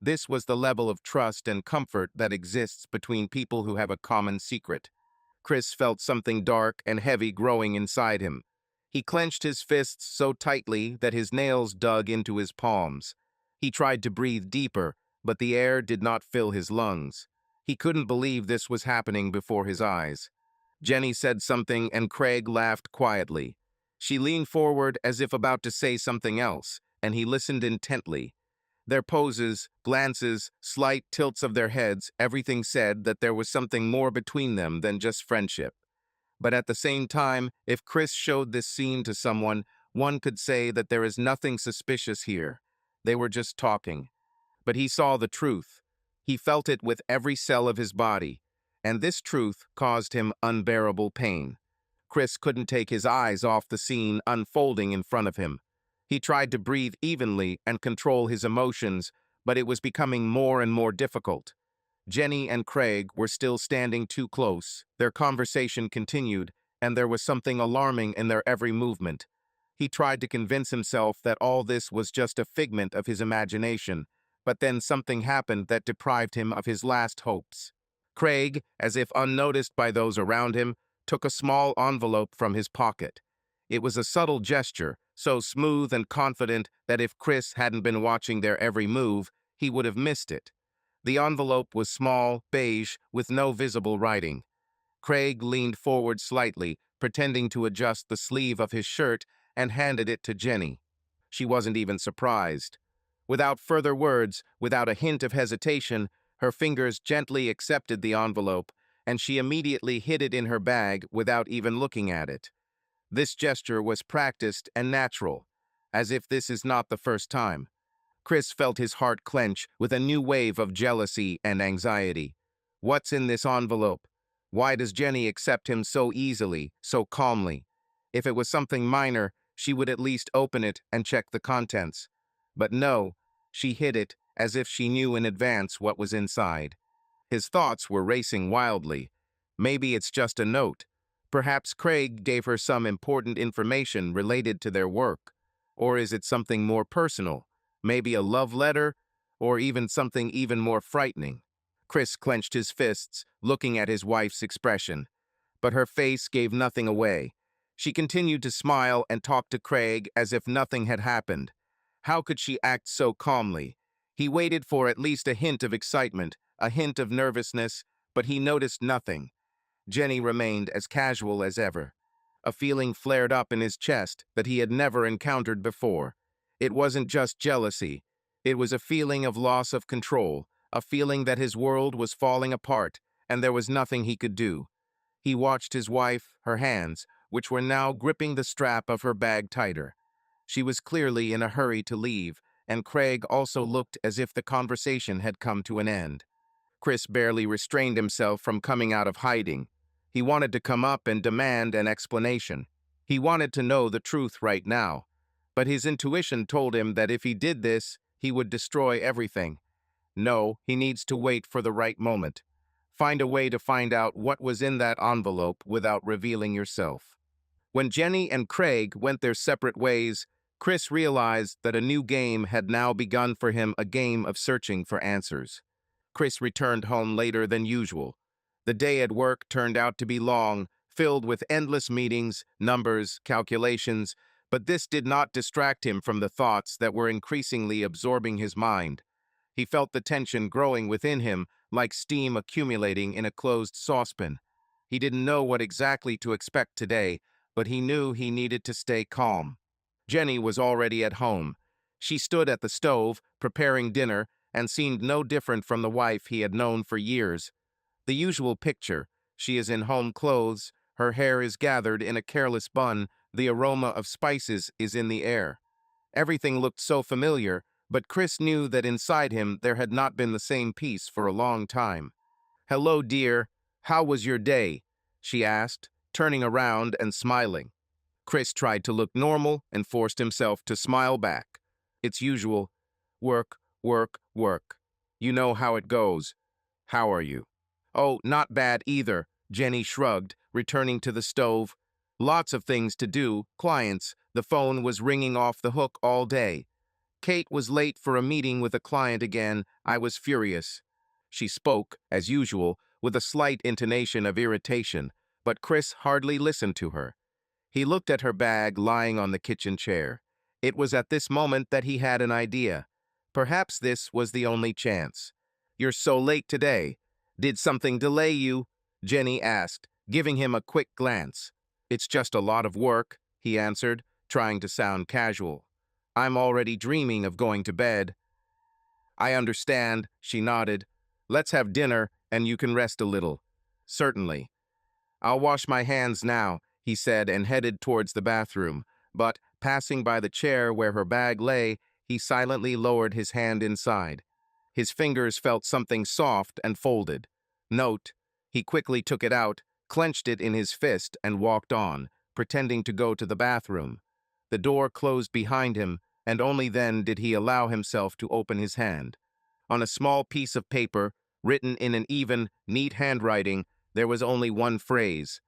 Speaker 1: This was the level of trust and comfort that exists between people who have a common secret. Chris felt something dark and heavy growing inside him. He clenched his fists so tightly that his nails dug into his palms. He tried to breathe deeper, but the air did not fill his lungs. He couldn't believe this was happening before his eyes. Jenny said something, and Craig laughed quietly. She leaned forward as if about to say something else, and he listened intently. Their poses, glances, slight tilts of their heads, everything said that there was something more between them than just friendship. But at the same time, if Chris showed this scene to someone, one could say that there is nothing suspicious here. They were just talking. But he saw the truth. He felt it with every cell of his body, and this truth caused him unbearable pain. Chris couldn't take his eyes off the scene unfolding in front of him. He tried to breathe evenly and control his emotions, but it was becoming more and more difficult. Jenny and Craig were still standing too close. Their conversation continued, and there was something alarming in their every movement. He tried to convince himself that all this was just a figment of his imagination, but then something happened that deprived him of his last hopes. Craig, as if unnoticed by those around him, took a small envelope from his pocket. It was a subtle gesture, so smooth and confident that if Chris hadn't been watching their every move, he would have missed it. The envelope was small, beige, with no visible writing. Craig leaned forward slightly, pretending to adjust the sleeve of his shirt, and handed it to Jenny. She wasn't even surprised. Without further words, without a hint of hesitation, her fingers gently accepted the envelope, and she immediately hid it in her bag without even looking at it. This gesture was practiced and natural, as if this is not the first time. Chris felt his heart clench with a new wave of jealousy and anxiety. What's in this envelope? Why does Jenny accept him so easily, so calmly? If it was something minor, she would at least open it and check the contents. But no, she hid it as if she knew in advance what was inside. His thoughts were racing wildly. Maybe it's just a note. Perhaps Craig gave her some important information related to their work. Or is it something more personal? Maybe a love letter? Or even something even more frightening? Chris clenched his fists, looking at his wife's expression. But her face gave nothing away. She continued to smile and talk to Craig as if nothing had happened. How could she act so calmly? He waited for at least a hint of excitement, a hint of nervousness, but he noticed nothing. Jenny remained as casual as ever. A feeling flared up in his chest that he had never encountered before. It wasn't just jealousy. It was a feeling of loss of control, a feeling that his world was falling apart, and there was nothing he could do. He watched his wife, her hands, which were now gripping the strap of her bag tighter. She was clearly in a hurry to leave, and Craig also looked as if the conversation had come to an end. Chris barely restrained himself from coming out of hiding. He wanted to come up and demand an explanation. He wanted to know the truth right now. But his intuition told him that if he did this, he would destroy everything. No, he needs to wait for the right moment. Find a way to find out what was in that envelope without revealing yourself. When Jenny and Craig went their separate ways, Chris realized that a new game had now begun for him, a game of searching for answers. Chris returned home later than usual. The day at work turned out to be long, filled with endless meetings, numbers, calculations, but this did not distract him from the thoughts that were increasingly absorbing his mind. He felt the tension growing within him, like steam accumulating in a closed saucepan. He didn't know what exactly to expect today, but he knew he needed to stay calm. Jenny was already at home. She stood at the stove, preparing dinner, and seemed no different from the wife he had known for years. The usual picture: she is in home clothes, her hair is gathered in a careless bun, the aroma of spices is in the air. Everything looked so familiar, but Chris knew that inside him there had not been the same peace for a long time. "Hello, dear. How was your day?" she asked, turning around and smiling. Chris tried to look normal and forced himself to smile back. It's usual. Work, work, work. You know how it goes. How are you? Oh, not bad either, Jenny shrugged, returning to the stove. Lots of things to do, clients. The phone was ringing off the hook all day. Kate was late for a meeting with a client again. I was furious. She spoke, as usual, with a slight intonation of irritation, but Chris hardly listened to her. He looked at her bag lying on the kitchen chair. It was at this moment that he had an idea. Perhaps this was the only chance. "You're so late today. Did something delay you?" Jenny asked, giving him a quick glance. "It's just a lot of work," he answered, trying to sound casual. "I'm already dreaming of going to bed." I understand, she nodded. Let's have dinner, and you can rest a little. Certainly. I'll wash my hands now, he said and headed towards the bathroom, but, passing by the chair where her bag lay, he silently lowered his hand inside. His fingers felt something soft and folded. Note. He quickly took it out, clenched it in his fist, and walked on, pretending to go to the bathroom. The door closed behind him, and only then did he allow himself to open his hand. On a small piece of paper, written in an even, neat handwriting, there was only one phrase.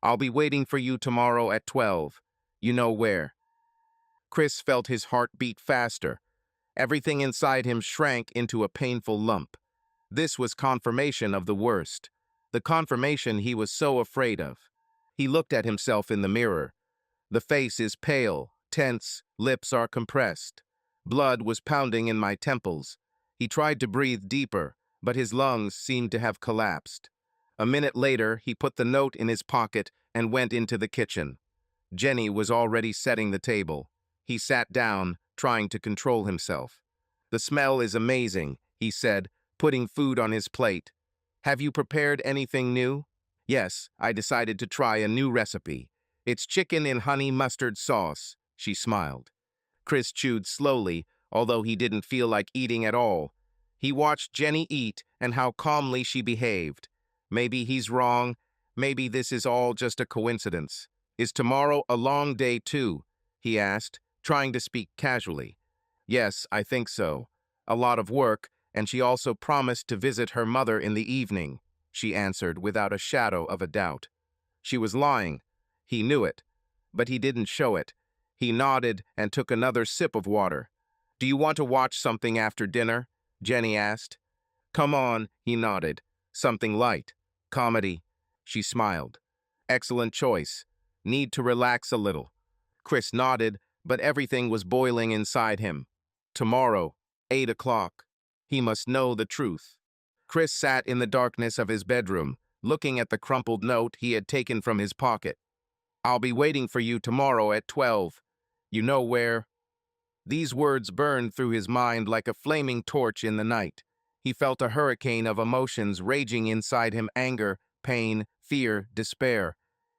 Speaker 1: I'll be waiting for you tomorrow at 12. You know where. Chris felt his heart beat faster. Everything inside him shrank into a painful lump. This was confirmation of the worst. The confirmation he was so afraid of. He looked at himself in the mirror. The face is pale, tense, lips are compressed. Blood was pounding in my temples. He tried to breathe deeper, but his lungs seemed to have collapsed. A minute later, he put the note in his pocket and went into the kitchen. Jenny was already setting the table. He sat down, trying to control himself. The smell is amazing, he said, putting food on his plate. Have you prepared anything new? Yes, I decided to try a new recipe. It's chicken in honey mustard sauce, she smiled. Chris chewed slowly, although he didn't feel like eating at all. He watched Jenny eat and how calmly she behaved. Maybe he's wrong. Maybe this is all just a coincidence. Is tomorrow a long day too? He asked, trying to speak casually. Yes, I think so. A lot of work, and she also promised to visit her mother in the evening, she answered without a shadow of a doubt. She was lying. He knew it, but he didn't show it. He nodded and took another sip of water. Do you want to watch something after dinner? Jenny asked. Come on, he nodded. Something light. Comedy. She smiled. Excellent choice. Need to relax a little. Chris nodded, but everything was boiling inside him. Tomorrow, 8 o'clock. He must know the truth. Chris sat in the darkness of his bedroom, looking at the crumpled note he had taken from his pocket. I'll be waiting for you tomorrow at 12. You know where? These words burned through his mind like a flaming torch in the night. He felt a hurricane of emotions raging inside him: anger, pain, fear, despair.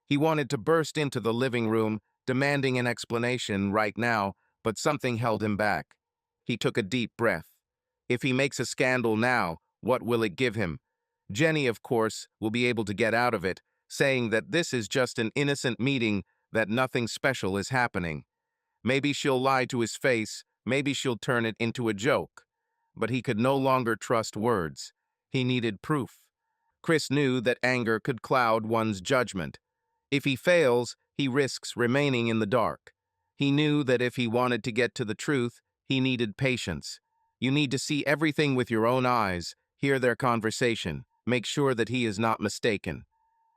Speaker 1: He wanted to burst into the living room, demanding an explanation right now, but something held him back. He took a deep breath. If he makes a scandal now, what will it give him? Jenny, of course, will be able to get out of it, saying that this is just an innocent meeting, that nothing special is happening. Maybe she'll lie to his face, maybe she'll turn it into a joke. But he could no longer trust words. He needed proof. Chris knew that anger could cloud one's judgment. If he fails, he risks remaining in the dark. He knew that if he wanted to get to the truth, he needed patience. You need to see everything with your own eyes, hear their conversation, make sure that he is not mistaken.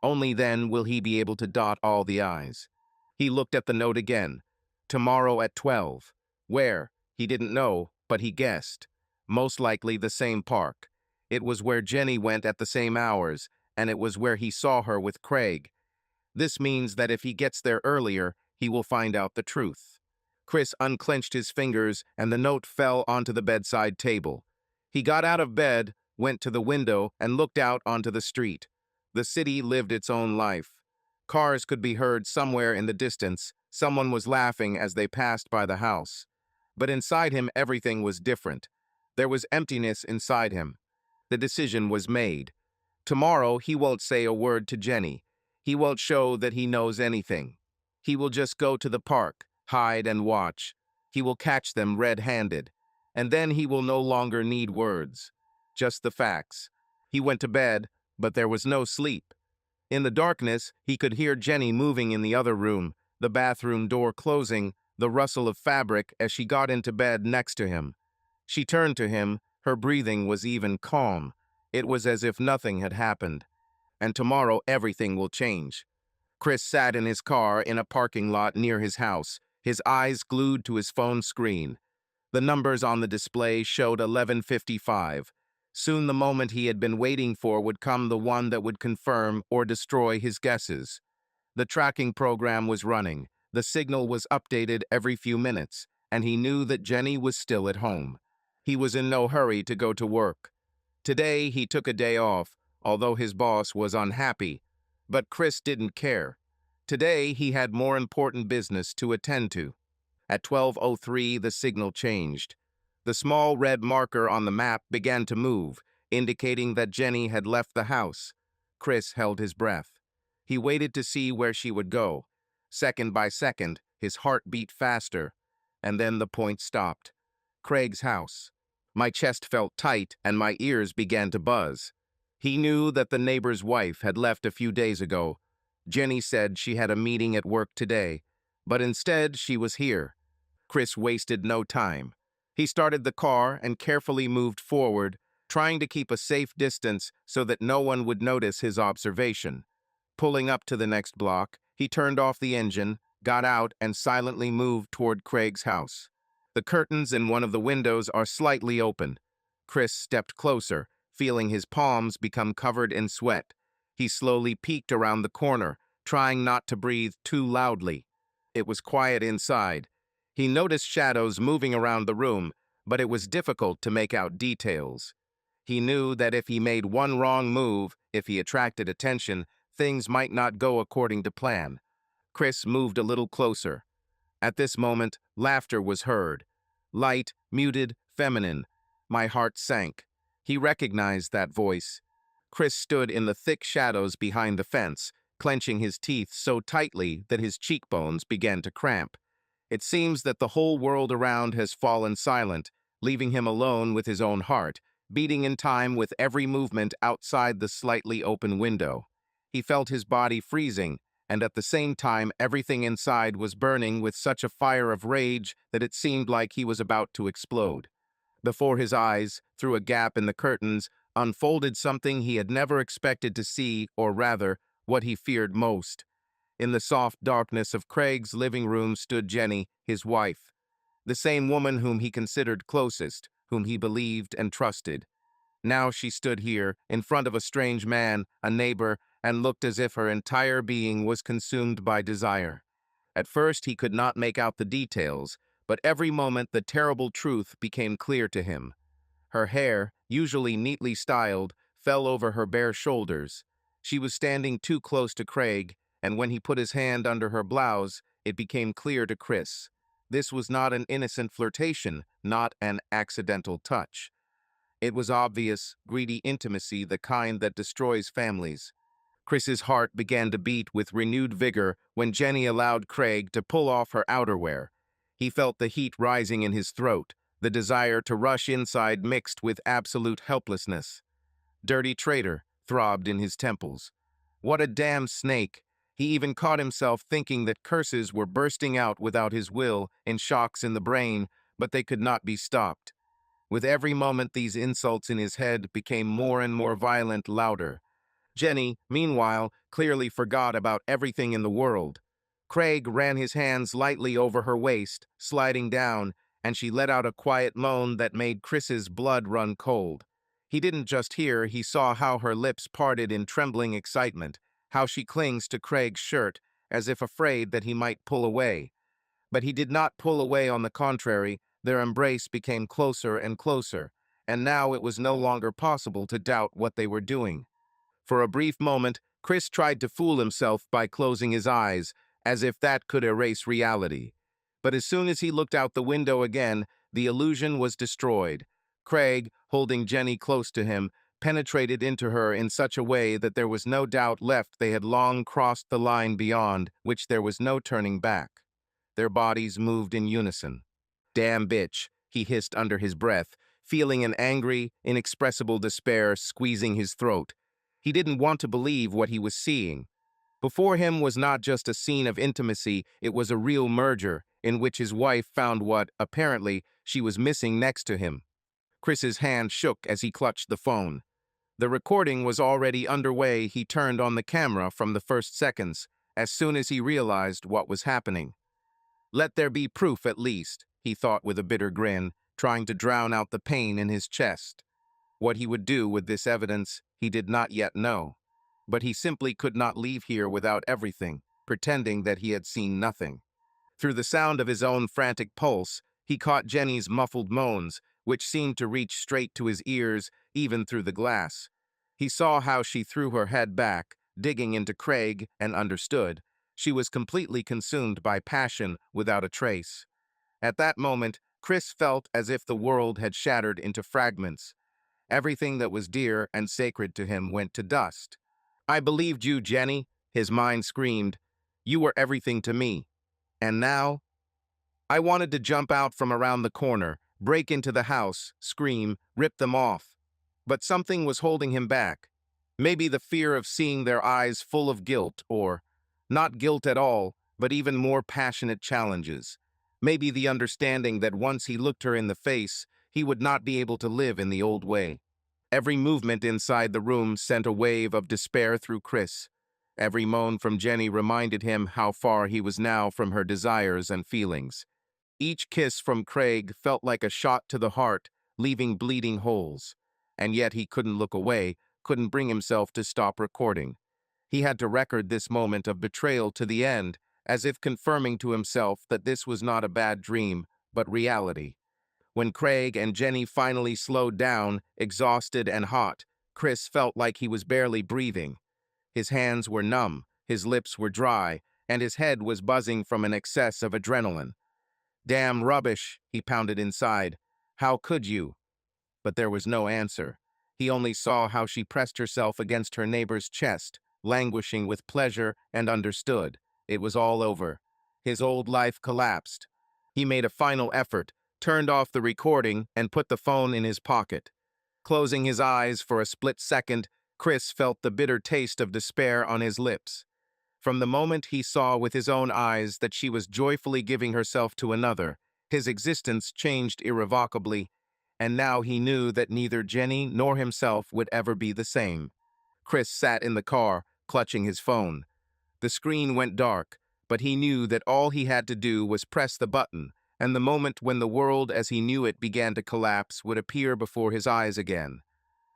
Speaker 1: Only then will he be able to dot all the I's. He looked at the note again. Tomorrow at 12. Where? He didn't know, but he guessed. Most likely the same park. It was where Jenny went at the same hours, and it was where he saw her with Craig. This means that if he gets there earlier, he will find out the truth. Chris unclenched his fingers, and the note fell onto the bedside table. He got out of bed, went to the window, and looked out onto the street. The city lived its own life. Cars could be heard somewhere in the distance. Someone was laughing as they passed by the house. But inside him, everything was different. There was emptiness inside him. The decision was made. Tomorrow, he won't say a word to Jenny. He won't show that he knows anything. He will just go to the park, hide and watch. He will catch them red-handed. And then he will no longer need words. Just the facts. He went to bed, but there was no sleep. In the darkness, he could hear Jenny moving in the other room, the bathroom door closing, the rustle of fabric as she got into bed next to him. She turned to him. Her breathing was even calm. It was as if nothing had happened. And tomorrow everything will change. Chris sat in his car in a parking lot near his house, his eyes glued to his phone screen. The numbers on the display showed 11:55. Soon the moment he had been waiting for would come, the one that would confirm or destroy his guesses. The tracking program was running. The signal was updated every few minutes, and he knew that Jenny was still at home. He was in no hurry to go to work. Today, he took a day off, although his boss was unhappy. But Chris didn't care. Today, he had more important business to attend to. At 12:03, the signal changed. The small red marker on the map began to move, indicating that Jenny had left the house. Chris held his breath. He waited to see where she would go. Second by second, his heart beat faster, and then the point stopped. Craig's house. My chest felt tight and my ears began to buzz. He knew that the neighbor's wife had left a few days ago. Jenny said she had a meeting at work today, but instead she was here. Chris wasted no time. He started the car and carefully moved forward, trying to keep a safe distance so that no one would notice his observation. Pulling up to the next block, he turned off the engine, got out, and silently moved toward Craig's house. The curtains in one of the windows are slightly open. Chris stepped closer, feeling his palms become covered in sweat. He slowly peeked around the corner, trying not to breathe too loudly. It was quiet inside. He noticed shadows moving around the room, but it was difficult to make out details. He knew that if he made one wrong move, if he attracted attention, things might not go according to plan. Chris moved a little closer. At this moment, laughter was heard. Light, muted, feminine. My heart sank. He recognized that voice. Chris stood in the thick shadows behind the fence, clenching his teeth so tightly that his cheekbones began to cramp. It seems that the whole world around has fallen silent, leaving him alone with his own heart, beating in time with every movement outside the slightly open window. He felt his body freezing, and at the same time everything inside was burning with such a fire of rage that it seemed like he was about to explode. Before his eyes, through a gap in the curtains, unfolded something he had never expected to see, or rather, what he feared most. In the soft darkness of Craig's living room stood Jenny, his wife, the same woman whom he considered closest, whom he believed and trusted. Now she stood here, in front of a strange man, a neighbor, and looked as if her entire being was consumed by desire. At first he could not make out the details, but every moment the terrible truth became clear to him. Her hair, usually neatly styled, fell over her bare shoulders. She was standing too close to Craig, and when he put his hand under her blouse, it became clear to Chris. This was not an innocent flirtation, not an accidental touch. It was obvious, greedy intimacy, the kind that destroys families. Chris's heart began to beat with renewed vigor when Jenny allowed Craig to pull off her outerwear. He felt the heat rising in his throat, the desire to rush inside mixed with absolute helplessness. Dirty traitor throbbed in his temples. What a damn snake! He even caught himself thinking that curses were bursting out without his will in shocks in the brain, but they could not be stopped. With every moment, these insults in his head became more and more violent, louder. Jenny, meanwhile, clearly forgot about everything in the world. Craig ran his hands lightly over her waist, sliding down, and she let out a quiet moan that made Chris's blood run cold. He didn't just hear, he saw how her lips parted in trembling excitement, how she clings to Craig's shirt, as if afraid that he might pull away. But he did not pull away, on the contrary, their embrace became closer and closer, and now it was no longer possible to doubt what they were doing. For a brief moment, Chris tried to fool himself by closing his eyes, as if that could erase reality. But as soon as he looked out the window again, the illusion was destroyed. Craig, holding Jenny close to him, penetrated into her in such a way that there was no doubt left they had long crossed the line beyond which there was no turning back. Their bodies moved in unison. "Damn bitch," he hissed under his breath, feeling an angry, inexpressible despair squeezing his throat. He didn't want to believe what he was seeing. Before him was not just a scene of intimacy, it was a real merger in which his wife found what, apparently, she was missing next to him. Chris's hand shook as he clutched the phone. The recording was already underway. He turned on the camera from the first seconds, as soon as he realized what was happening. Let there be proof at least, he thought with a bitter grin, trying to drown out the pain in his chest. What he would do with this evidence, he did not yet know. But he simply could not leave here without everything, pretending that he had seen nothing. Through the sound of his own frantic pulse, he caught Jenny's muffled moans, which seemed to reach straight to his ears, even through the glass. He saw how she threw her head back, digging into Craig, and understood. She was completely consumed by passion without a trace. At that moment, Chris felt as if the world had shattered into fragments. Everything that was dear and sacred to him went to dust. "I believed you, Jenny," his mind screamed. "You were everything to me. And now?" I wanted to jump out from around the corner, break into the house, scream, rip them off. But something was holding him back. Maybe the fear of seeing their eyes full of guilt, or not guilt at all, but even more passionate challenges. Maybe the understanding that once he looked her in the face, he would not be able to live in the old way. Every movement inside the room sent a wave of despair through Chris. Every moan from Jenny reminded him how far he was now from her desires and feelings. Each kiss from Craig felt like a shot to the heart, leaving bleeding holes. And yet he couldn't look away, couldn't bring himself to stop recording. He had to record this moment of betrayal to the end, as if confirming to himself that this was not a bad dream, but reality. When Craig and Jenny finally slowed down, exhausted and hot, Chris felt like he was barely breathing. His hands were numb, his lips were dry, and his head was buzzing from an excess of adrenaline. "Damn rubbish," he pounded inside. "How could you?" But there was no answer. He only saw how she pressed herself against her neighbor's chest, languishing with pleasure, and understood. It was all over. His old life collapsed. He made a final effort, turned off the recording, and put the phone in his pocket. Closing his eyes for a split second, Chris felt the bitter taste of despair on his lips. From the moment he saw with his own eyes that she was joyfully giving herself to another, his existence changed irrevocably, and now he knew that neither Jenny nor himself would ever be the same. Chris sat in the car, clutching his phone. The screen went dark, but he knew that all he had to do was press the button, and the moment when the world as he knew it began to collapse would appear before his eyes again.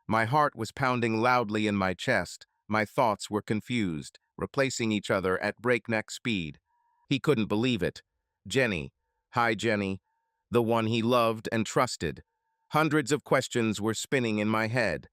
Speaker 1: My heart was pounding loudly in my chest. My thoughts were confused, replacing each other at breakneck speed. He couldn't believe it. Jenny. Hi, Jenny. The one he loved and trusted. Hundreds of questions were spinning in my head.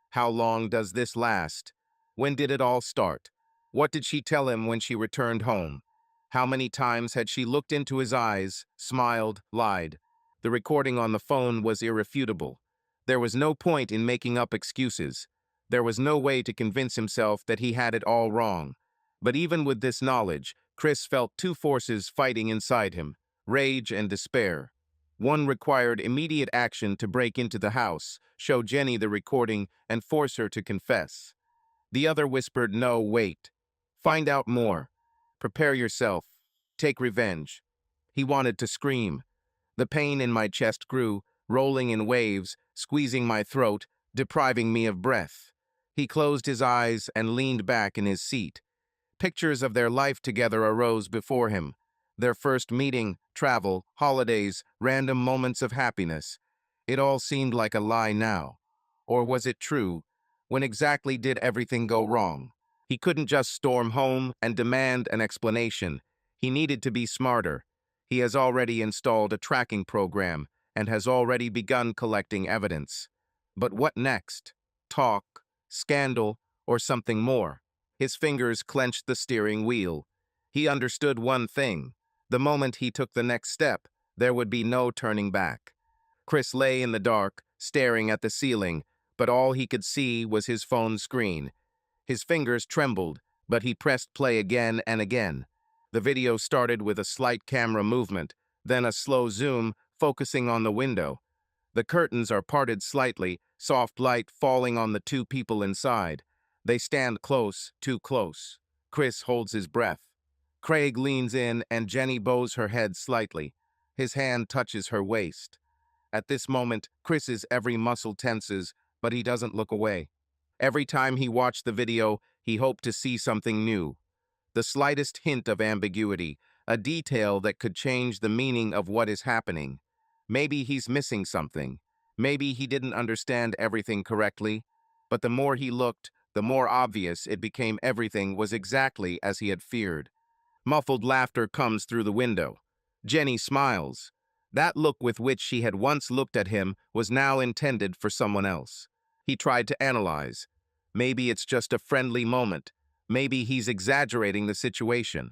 Speaker 1: How long does this last? When did it all start? What did she tell him when she returned home? How many times had she looked into his eyes, smiled, lied? The recording on the phone was irrefutable. There was no point in making up excuses. There was no way to convince himself that he had it all wrong. But even with this knowledge, Chris felt two forces fighting inside him, rage and despair. One required immediate action to break into the house, show Jenny the recording, and force her to confess. The other whispered, "No, wait. Find out more. Prepare yourself. Take revenge." He wanted to scream. The pain in my chest grew, rolling in waves, squeezing my throat, depriving me of breath. He closed his eyes and leaned back in his seat. Pictures of their life together arose before him. Their first meeting, travel, holidays, random moments of happiness. It all seemed like a lie now. Or was it true? When exactly did everything go wrong? He couldn't just storm home and demand an explanation. He needed to be smarter. He has already installed a tracking program and has already begun collecting evidence. But what next? Talk, scandal, or something more? His fingers clenched the steering wheel. He understood one thing. The moment he took the next step, there would be no turning back. Chris lay in the dark, staring at the ceiling, but all he could see was his phone screen. His fingers trembled, but he pressed play again and again. The video started with a slight camera movement, then a slow zoom, focusing on the window. The curtains are parted slightly, soft light falling on the two people inside. They stand close, too close. Chris holds his breath. Craig leans in and Jenny bows her head slightly. His hand touches her waist. At this moment, Chris's every muscle tenses, but he doesn't look away. Every time he watched the video, he hoped to see something new. The slightest hint of ambiguity, a detail that could change the meaning of what is happening. Maybe he's missing something. Maybe he didn't understand everything correctly. But the more he looked, the more obvious it became everything was exactly as he had feared. Muffled laughter comes through the window. Jenny smiles. That look with which she had once looked at him was now intended for someone else. He tried to analyze. Maybe it's just a friendly moment. Maybe he's exaggerating the situation.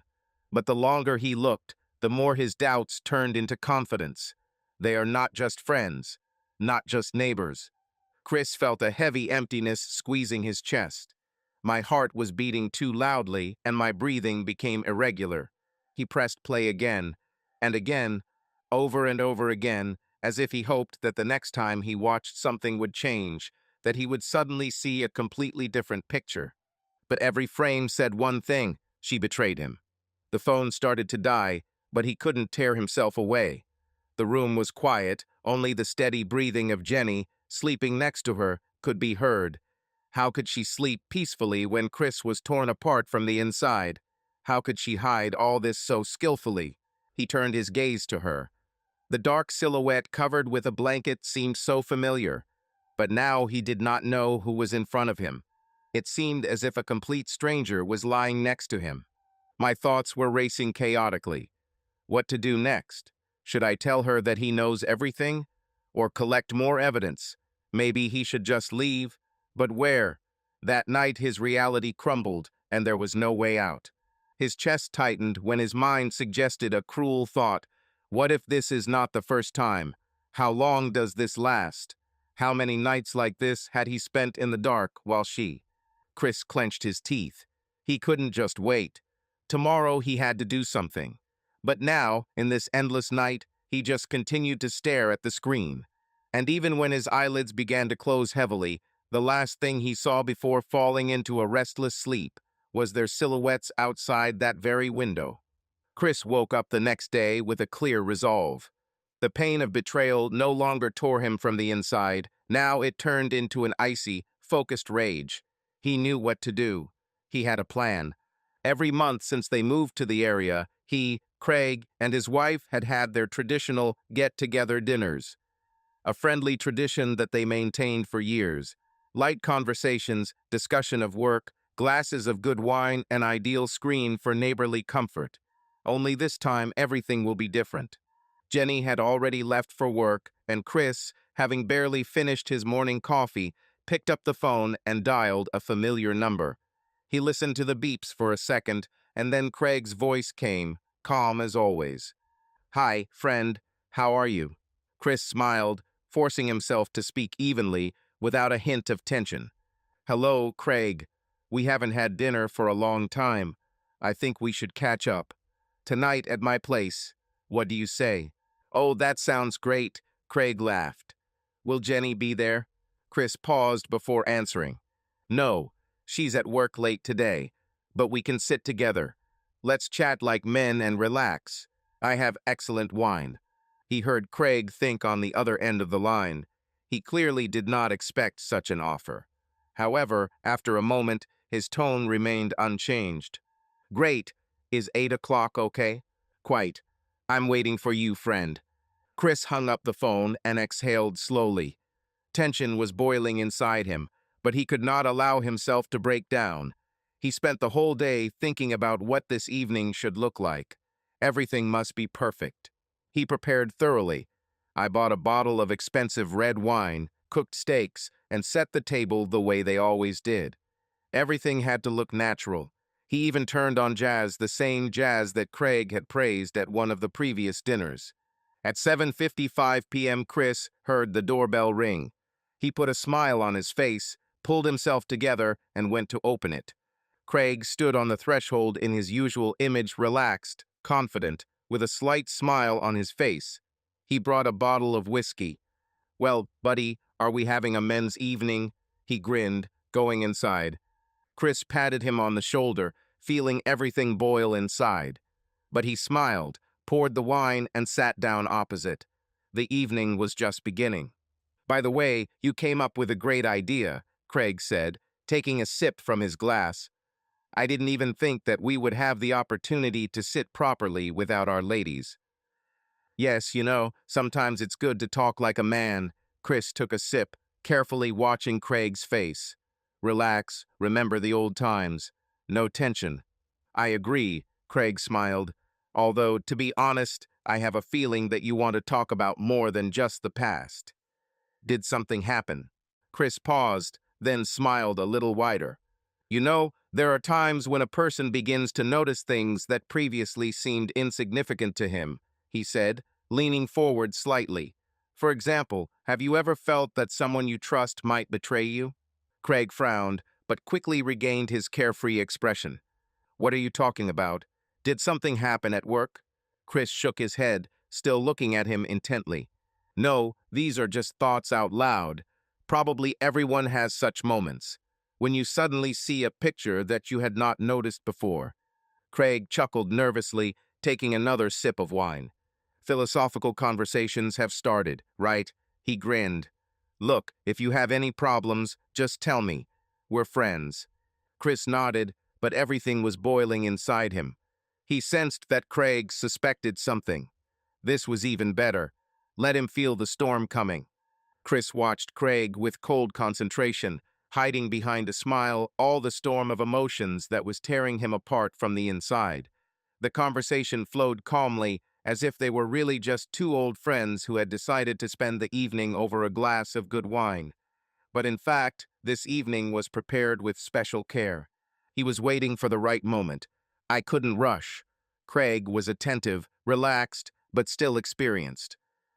Speaker 1: But the longer he looked, the more his doubts turned into confidence. They are not just friends, not just neighbors. Chris felt a heavy emptiness squeezing his chest. My heart was beating too loudly, and my breathing became irregular. He pressed play again, and again, over and over again, as if he hoped that the next time he watched something would change, that he would suddenly see a completely different picture. But every frame said one thing: she betrayed him. The phone started to die, but he couldn't tear himself away. The room was quiet, only the steady breathing of Jenny, sleeping next to her, could be heard. How could she sleep peacefully when Chris was torn apart from the inside? How could she hide all this so skillfully? He turned his gaze to her. The dark silhouette covered with a blanket seemed so familiar, but now he did not know who was in front of him. It seemed as if a complete stranger was lying next to him. My thoughts were racing chaotically. What to do next? Should I tell her that he knows everything? Or collect more evidence? Maybe he should just leave. But where? That night his reality crumbled, and there was no way out. His chest tightened when his mind suggested a cruel thought. What if this is not the first time? How long does this last? How many nights like this had he spent in the dark while she? Chris clenched his teeth. He couldn't just wait. Tomorrow he had to do something. But now, in this endless night, he just continued to stare at the screen. And even when his eyelids began to close heavily, the last thing he saw before falling into a restless sleep was their silhouettes outside that very window. Chris woke up the next day with a clear resolve. The pain of betrayal no longer tore him from the inside. Now it turned into an icy, focused rage. He knew what to do. He had a plan. Every month since they moved to the area, he, Craig, and his wife had had their traditional get-together dinners. A friendly tradition that they maintained for years. Light conversations, discussion of work, glasses of good wine, an ideal screen for neighborly comfort. Only this time everything will be different. Jenny had already left for work, and Chris, having barely finished his morning coffee, picked up the phone and dialed a familiar number. He listened to the beeps for a second, and then Craig's voice came, calm as always. "Hi, friend. How are you?" Chris smiled, forcing himself to speak evenly, without a hint of tension. "Hello, Craig. We haven't had dinner for a long time. I think we should catch up. Tonight at my place. What do you say?" "Oh, that sounds great," Craig laughed. "Will Jenny be there?" Chris paused before answering. "No, she's at work late today, but we can sit together. Let's chat like men and relax. I have excellent wine." He heard Craig think on the other end of the line. He clearly did not expect such an offer. However, after a moment, his tone remained unchanged. "Great. Is 8 o'clock okay?" "Quite. I'm waiting for you, friend." Chris hung up the phone and exhaled slowly. Tension was boiling inside him, but he could not allow himself to break down. He spent the whole day thinking about what this evening should look like. Everything must be perfect. He prepared thoroughly. I bought a bottle of expensive red wine, cooked steaks, and set the table the way they always did. Everything had to look natural. He even turned on jazz, the same jazz that Craig had praised at one of the previous dinners. At 7:55 p.m., Chris heard the doorbell ring. He put a smile on his face, pulled himself together, and went to open it. Craig stood on the threshold in his usual image, relaxed, confident, with a slight smile on his face. He brought a bottle of whiskey. "Well, buddy, are we having a men's evening?" He grinned, going inside. Chris patted him on the shoulder, feeling everything boil inside. But he smiled, poured the wine, and sat down opposite. The evening was just beginning. "By the way, you came up with a great idea," Craig said, taking a sip from his glass. "I didn't even think that we would have the opportunity to sit properly without our ladies." "Yes, sometimes it's good to talk like a man." Chris took a sip, carefully watching Craig's face. "Relax, remember the old times. No tension." "I agree," Craig smiled. "Although, to be honest, I have a feeling that you want to talk about more than just the past. Did something happen? Chris paused, then smiled a little wider. You know, there are times when a person begins to notice things that previously seemed insignificant to him, he said, leaning forward slightly. For example, have you ever felt that someone you trust might betray you? Craig frowned, but quickly regained his carefree expression. What are you talking about? Did something happen at work? Chris shook his head, still looking at him intently. No, these are just thoughts out loud. Probably everyone has such moments. When you suddenly see a picture that you had not noticed before. Craig chuckled nervously, taking another sip of wine. Philosophical conversations have started, right? He grinned. Look, if you have any problems, just tell me. We're friends. Chris nodded, but everything was boiling inside him. He sensed that Craig suspected something. This was even better. Let him feel the storm coming. Chris watched Craig with cold concentration, hiding behind a smile all the storm of emotions that was tearing him apart from the inside. The conversation flowed calmly, as if they were really just two old friends who had decided to spend the evening over a glass of good wine. But in fact, this evening was prepared with special care. He was waiting for the right moment. I couldn't rush. Craig was attentive, relaxed, but still experienced.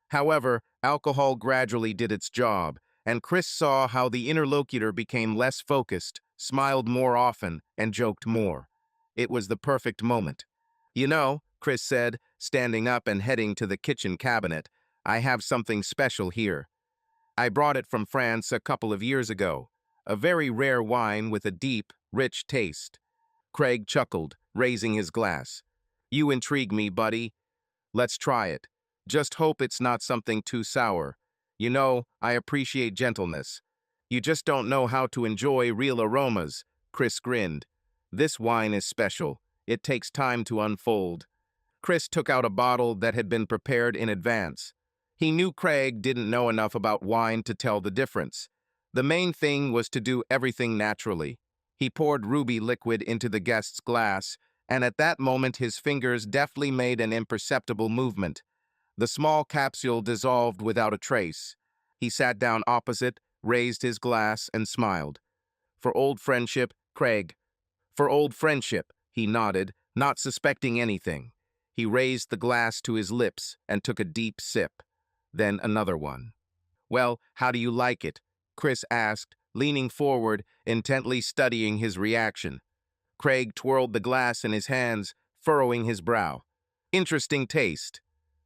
Speaker 1: However, alcohol gradually did its job, and Chris saw how the interlocutor became less focused, smiled more often, and joked more. It was the perfect moment. You know, Chris said, standing up and heading to the kitchen cabinet, I have something special here. I brought it from France a couple of years ago. A very rare wine with a deep, rich taste. Craig chuckled, raising his glass. You intrigue me, buddy. Let's try it. Just hope it's not something too sour. You know, I appreciate gentleness. You just don't know how to enjoy real aromas, Chris grinned. This wine is special. It takes time to unfold. Chris took out a bottle that had been prepared in advance. He knew Craig didn't know enough about wine to tell the difference. The main thing was to do everything naturally. He poured ruby liquid into the guest's glass, and at that moment his fingers deftly made an imperceptible movement. The small capsule dissolved without a trace. He sat down opposite, raised his glass, and smiled. For old friendship, Craig. For old friendship, he nodded, not suspecting anything. He raised the glass to his lips and took a deep sip. Then another one. Well, how do you like it? Chris asked, leaning forward, intently studying his reaction. Craig twirled the glass in his hands, furrowing his brow. Interesting taste.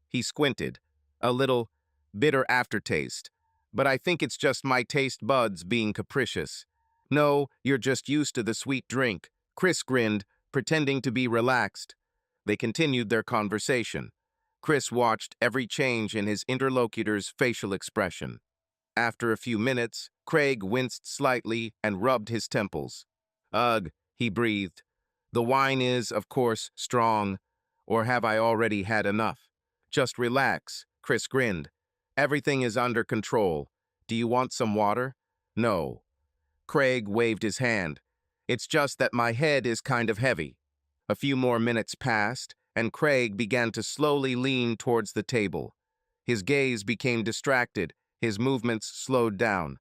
Speaker 1: He squinted. A little bitter aftertaste. But I think it's just my taste buds being capricious. No, you're just used to the sweet drink. Chris grinned, pretending to be relaxed. They continued their conversation. Chris watched every change in his interlocutor's facial expression. After a few minutes, Craig winced slightly and rubbed his temples. Ugh, he breathed. The wine is, of course, strong. Or have I already had enough? Just relax, Chris grinned. Everything is under control. Do you want some water? No. Craig waved his hand. It's just that my head is kind of heavy. A few more minutes passed, and Craig began to slowly lean towards the table. His gaze became distracted, his movements slowed down.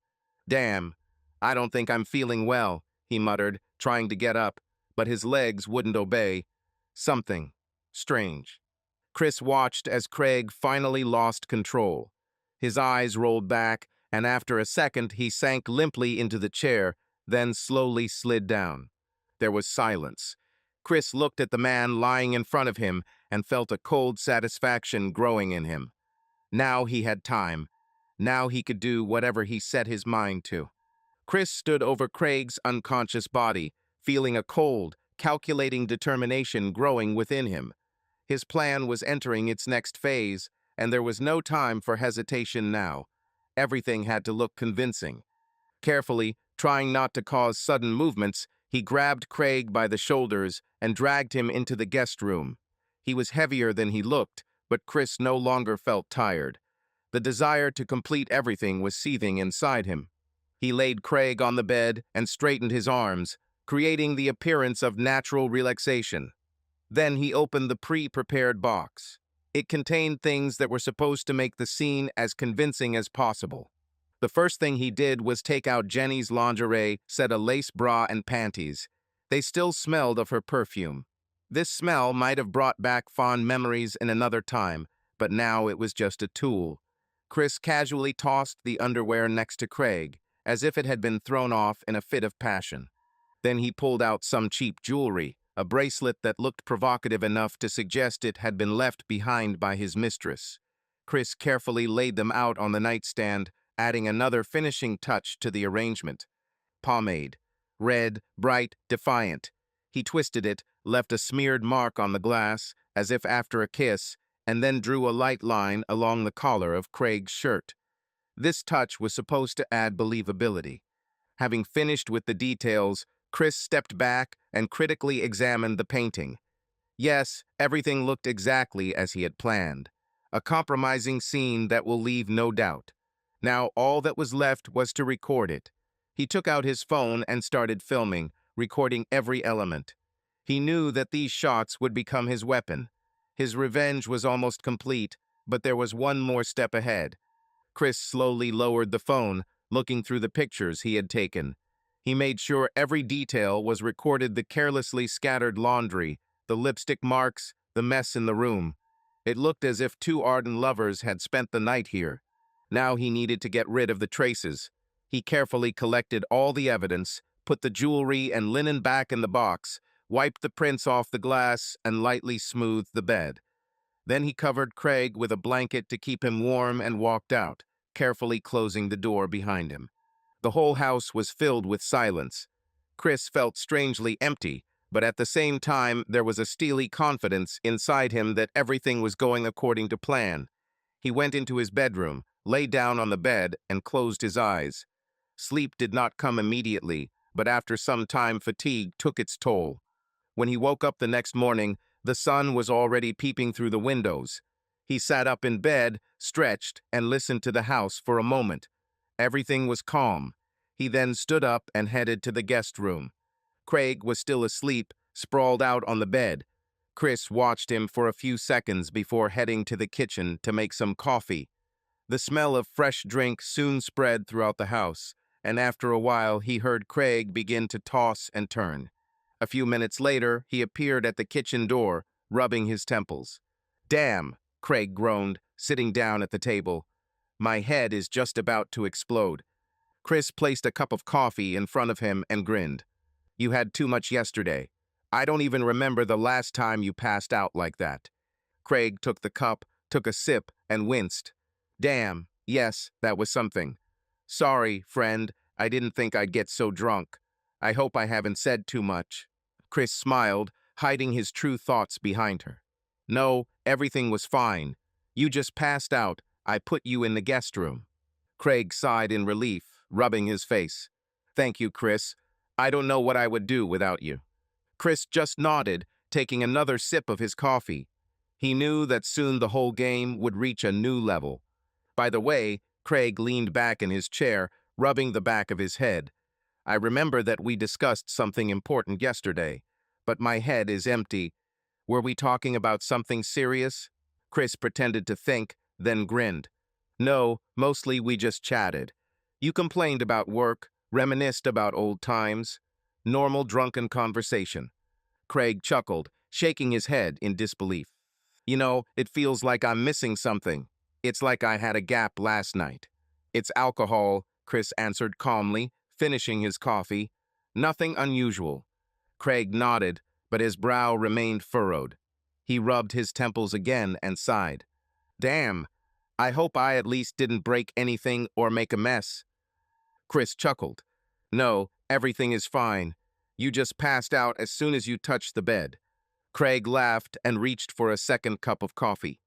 Speaker 1: Damn, I don't think I'm feeling well, he muttered, trying to get up, but his legs wouldn't obey. Something strange. Chris watched as Craig finally lost control. His eyes rolled back, and after a second he sank limply into the chair, then slowly slid down. There was silence. Chris looked at the man lying in front of him and felt a cold satisfaction growing in him. Now he had time. Now he could do whatever he set his mind to. Chris stood over Craig's unconscious body, feeling a cold, calculating determination growing within him. His plan was entering its next phase, and there was no time for hesitation now. Everything had to look convincing. Carefully, trying not to cause sudden movements, he grabbed Craig by the shoulders and dragged him into the guest room. He was heavier than he looked, but Chris no longer felt tired. The desire to complete everything was seething inside him. He laid Craig on the bed and straightened his arms, creating the appearance of natural relaxation. Then he opened the pre-prepared box. It contained things that were supposed to make the scene as convincing as possible. The first thing he did was take out Jenny's lingerie, set a lace bra and panties. They still smelled of her perfume. This smell might have brought back fond memories in another time, but now it was just a tool. Chris casually tossed the underwear next to Craig, as if it had been thrown off in a fit of passion. Then he pulled out some cheap jewelry, a bracelet that looked provocative enough to suggest it had been left behind by his mistress. Chris carefully laid them out on the nightstand, adding another finishing touch to the arrangement. Pomade. Red, bright, defiant. He twisted it, left a smeared mark on the glass, as if after a kiss, and then drew a light line along the collar of Craig's shirt. This touch was supposed to add believability. Having finished with the details, Chris stepped back and critically examined the painting. Yes, everything looked exactly as he had planned. A compromising scene that will leave no doubt. Now all that was left was to record it. He took out his phone and started filming, recording every element. He knew that these shots would become his weapon. His revenge was almost complete, but there was one more step ahead. Chris slowly lowered the phone, looking through the pictures he had taken. He made sure every detail was recorded: the carelessly scattered laundry, the lipstick marks, the mess in the room. It looked as if two ardent lovers had spent the night here. Now he needed to get rid of the traces. He carefully collected all the evidence, put the jewelry and linen back in the box, wiped the prints off the glass, and lightly smoothed the bed. Then he covered Craig with a blanket to keep him warm and walked out, carefully closing the door behind him. The whole house was filled with silence. Chris felt strangely empty, but at the same time there was a steely confidence inside him that everything was going according to plan. He went into his bedroom, lay down on the bed, and closed his eyes. Sleep did not come immediately, but after some time fatigue took its toll. When he woke up the next morning, the sun was already peeping through the windows. He sat up in bed, stretched, and listened to the house for a moment. Everything was calm. He then stood up and headed to the guest room. Craig was still asleep, sprawled out on the bed. Chris watched him for a few seconds before heading to the kitchen to make some coffee. The smell of fresh drink soon spread throughout the house, and after a while he heard Craig begin to toss and turn. A few minutes later, he appeared at the kitchen door, rubbing his temples. "Damn," Craig groaned, sitting down at the table. "My head is just about to explode." Chris placed a cup of coffee in front of him and grinned. "You had too much yesterday. I don't even remember the last time you passed out like that." Craig took the cup, took a sip, and winced. "Damn, yes, that was something. Sorry, friend, I didn't think I'd get so drunk. I hope I haven't said too much." Chris smiled, hiding his true thoughts behind her. "No, everything was fine. You just passed out. I put you in the guest room." Craig sighed in relief, rubbing his face. "Thank you, Chris. I don't know what I would do without you." Chris just nodded, taking another sip of his coffee. He knew that soon the whole game would reach a new level. By the way, Craig leaned back in his chair, rubbing the back of his head. "I remember that we discussed something important yesterday, but my head is empty. Were we talking about something serious?" Chris pretended to think, then grinned. "No, mostly we just chatted. You complained about work, reminisced about old times. Normal drunken conversation." Craig chuckled, shaking his head in disbelief. "You know, it feels like I'm missing something. It's like I had a gap last night." "It's alcohol," Chris answered calmly, finishing his coffee. "Nothing unusual." Craig nodded, but his brow remained furrowed. He rubbed his temples again and sighed. "Damn, I hope I at least didn't break anything or make a mess." Chris chuckled. "No, everything is fine. You just passed out as soon as you touched the bed." Craig laughed and reached for a second cup of coffee.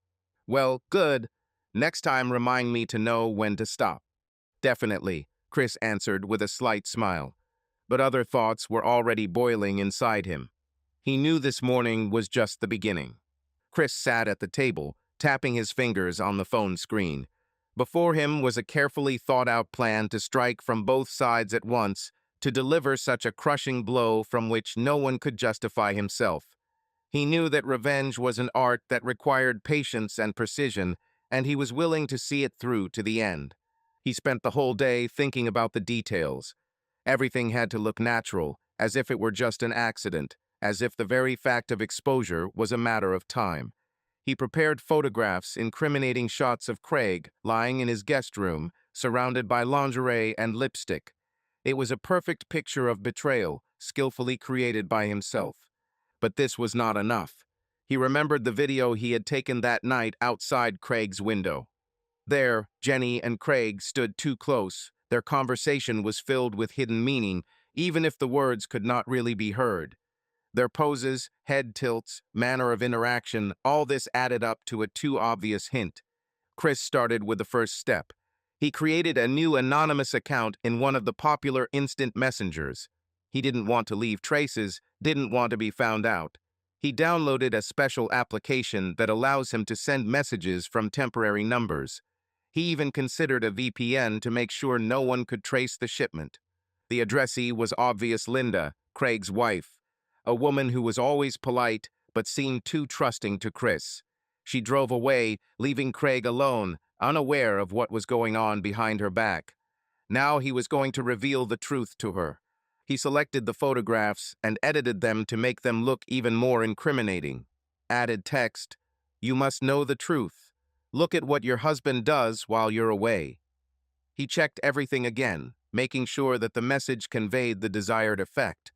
Speaker 1: "Well, good. Next time remind me to know when to stop." "Definitely," Chris answered with a slight smile. But other thoughts were already boiling inside him. He knew this morning was just the beginning. Chris sat at the table, tapping his fingers on the phone screen. Before him was a carefully thought-out plan to strike from both sides at once, to deliver such a crushing blow from which no one could justify himself. He knew that revenge was an art that required patience and precision, and he was willing to see it through to the end. He spent the whole day thinking about the details. Everything had to look natural, as if it were just an accident, as if the very fact of exposure was a matter of time. He prepared photographs incriminating shots of Craig lying in his guest room, surrounded by lingerie and lipstick. It was a perfect picture of betrayal, skillfully created by himself. But this was not enough. He remembered the video he had taken that night outside Craig's window. There, Jenny and Craig stood too close. Their conversation was filled with hidden meaning, even if the words could not really be heard. Their poses, head tilts, manner of interaction, all this added up to a too obvious hint. Chris started with the first step. He created a new anonymous account in one of the popular instant messengers. He didn't want to leave traces, didn't want to be found out. He downloaded a special application that allows him to send messages from temporary numbers. He even considered a VPN to make sure no one could trace the shipment. The addressee was obvious Linda, Craig's wife, a woman who was always polite but seemed too trusting to Chris. She drove away, leaving Craig alone, unaware of what was going on behind her back. Now he was going to reveal the truth to her. He selected the photographs and edited them to make them look even more incriminating. Added text, "You must know the truth. Look at what your husband does while you're away." He checked everything again, making sure that the message conveyed the desired effect.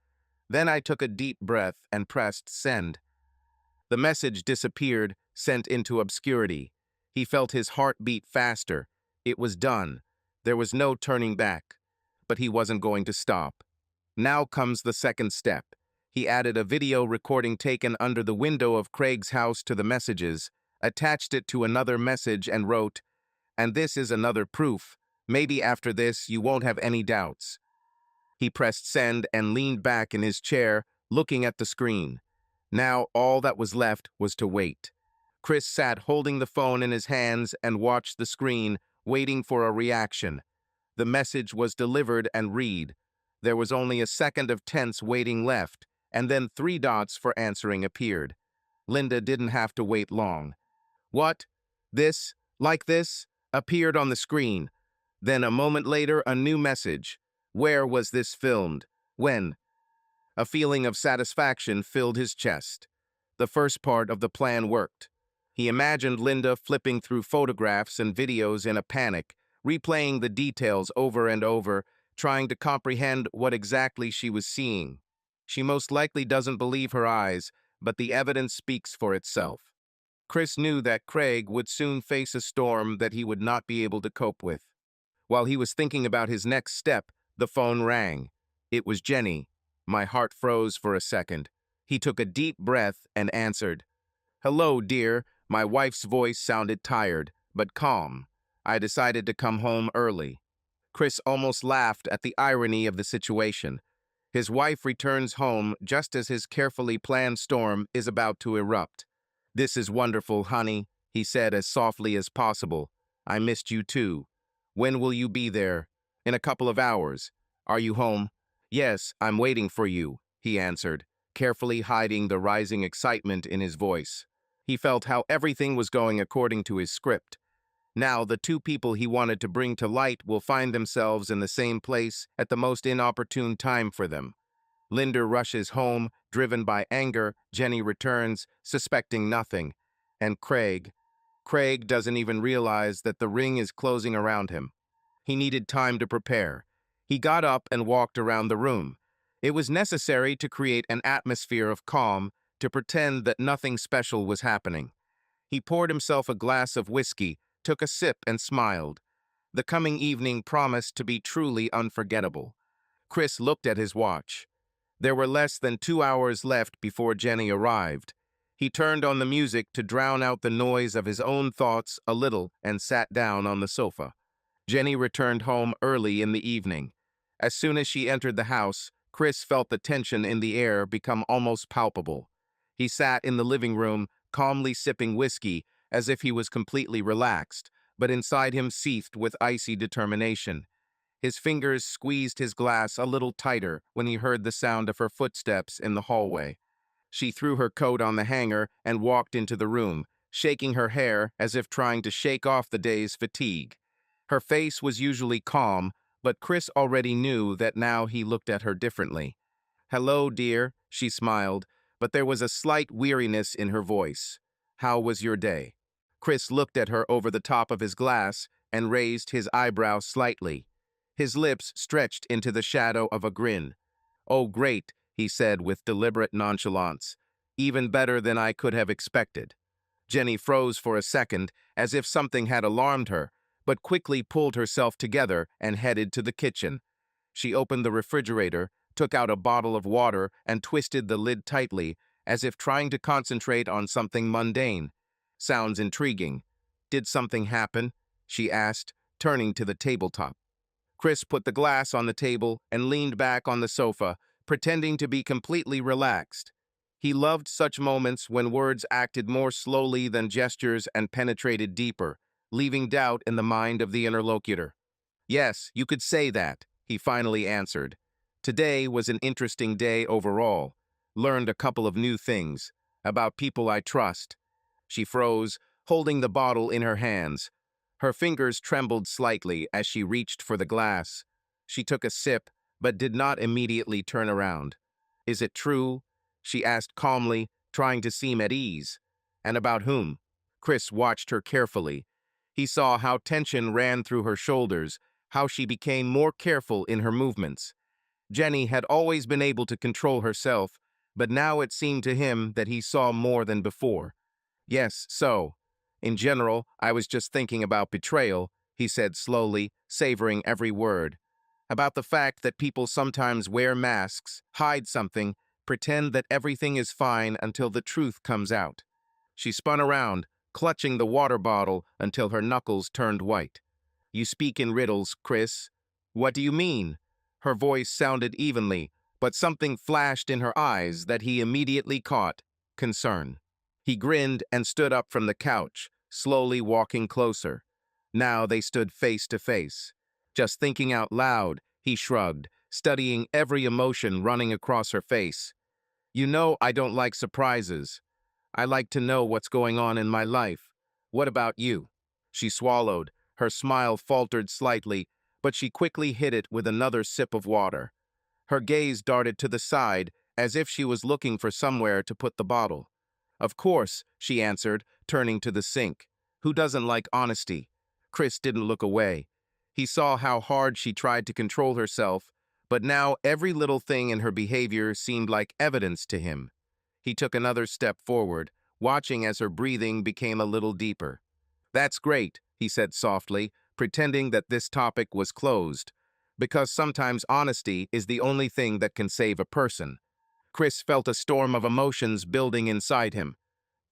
Speaker 1: Then I took a deep breath and pressed send. The message disappeared, sent into obscurity. He felt his heart beat faster. It was done. There was no turning back. But he wasn't going to stop. Now comes the second step. He added a video recording taken under the window of Craig's house to the messages, attached it to another message and wrote, "And this is another proof. Maybe after this you won't have any doubts." He pressed send and leaned back in his chair, looking at the screen. Now all that was left was to wait. Chris sat holding the phone in his hands and watched the screen, waiting for a reaction. The message was delivered and read. There was only a second of tense waiting left, and then 3 dots for answering appeared. Linda didn't have to wait long. "What? This? Like this?" appeared on the screen. Then a moment later, a new message. "Where was this filmed? When?" A feeling of satisfaction filled his chest. The first part of the plan worked. He imagined Linda flipping through photographs and videos in a panic, replaying the details over and over, trying to comprehend what exactly she was seeing. She most likely doesn't believe her eyes, but the evidence speaks for itself. Chris knew that Craig would soon face a storm that he would not be able to cope with. While he was thinking about his next step, the phone rang. It was Jenny. My heart froze for a second. He took a deep breath and answered. "Hello, dear." My wife's voice sounded tired, but calm. "I decided to come home early." Chris almost laughed at the irony of the situation. His wife returns home just as his carefully planned storm is about to erupt. "This is wonderful, honey," he said as softly as possible. "I missed you too. When will you be there?" "In a couple of hours." "Are you home?" "Yes, I'm waiting for you," he answered, carefully hiding the rising excitement in his voice. He felt how everything was going according to his script. Now the 2 people he wanted to bring to light will find themselves in the same place at the most inopportune time for them. Linda rushes home, driven by anger. Jenny returns, suspecting nothing. And Craig doesn't even realize that the ring is closing around him. He needed time to prepare. He got up and walked around the room. It was necessary to create an atmosphere of calm, to pretend that nothing special was happening. He poured himself a glass of whiskey, took a sip and smiled. The coming evening promised to be truly unforgettable. Chris looked at his watch. There were less than 2 hours left before Jenny arrived. He turned on the music to drown out the noise of his own thoughts a little and sat down on the sofa. Jenny returned home early in the evening. As soon as she entered the house, Chris felt the tension in the air become almost palpable. He sat in the living room, calmly sipping whiskey, as if he was completely relaxed, but inside him seethed with icy determination. His fingers squeezed his glass a little tighter when he heard the sound of her footsteps in the hallway. She threw her coat on the hanger and walked into the room, shaking her hair as if trying to shake off the day's fatigue. Her face was usually calm, but Chris already knew that now he looked at her differently. "Hello, dear," she smiled, but there was a slight weariness in her voice. "How was your day?" Chris looked at her over the top of his glass and raised his eyebrows slightly. His lips stretched into the shadow of a grin. "Oh, great," he said with deliberate nonchalance. "Even better than I could have expected." Jenny froze for a second, as if something had alarmed her, but quickly pulled herself together and headed to the kitchen. She opened the refrigerator, took out a bottle of water, and twisted the lid tightly, as if trying to concentrate on something mundane. "Sounds intriguing. Did something happen?" she asked, turning to the tabletop. Chris put the glass on the table and leaned back on the sofa, pretending to be completely relaxed. He loved such moments when words acted more slowly than gestures and penetrated deeper, leaving doubt in the mind of the interlocutor. "Yes, you could say that," he finally answered. "Today was an interesting day overall. Learned a couple of new things about people I trust." She froze, holding the bottle in her hands. Her fingers trembled slightly as she reached for the glass. She took a sip, but did not immediately turn around. "Is it true?" she asked calmly, trying to seem at ease. "And about whom?" Chris watched her carefully. He saw how tension ran through her shoulders, how she became more careful in her movements. Jenny had always been able to control herself, but now it seemed to him that he saw more than before. "Yes, so. In general, I was just thinking about betrayal," he said slowly, savoring every word. "About the fact that people sometimes wear masks, hide something, pretend that everything is fine until the truth comes out." She spun around, clutching the water bottle until her knuckles turned white. "You speak in riddles, Chris." "What do you mean?" Her voice sounded evenly, but something flashed in her eyes that he immediately caught: concern. He grinned and stood up from the couch, slowly walking closer. Now they stood face to face. Just thinking out loud, he shrugged, studying every emotion running across her face. "You know I don't like surprises. I like to know what's going on in my life. What about you?" She swallowed. Her smile faltered slightly, but she quickly hid it with another sip of water. Her gaze darted to the side, as if she was looking for somewhere to put the bottle. "Of course," she answered, turning to the sink. "Who doesn't like honesty?" Chris didn't look away. He saw how hard she tried to control herself, but now every little thing in her behavior seemed like evidence to him. He took another step forward, watching as her breathing became a little deeper. "That's great," he said softly, pretending that this topic was closed, because sometimes honesty is the only thing that can save a person. Chris felt a storm of emotions building inside him.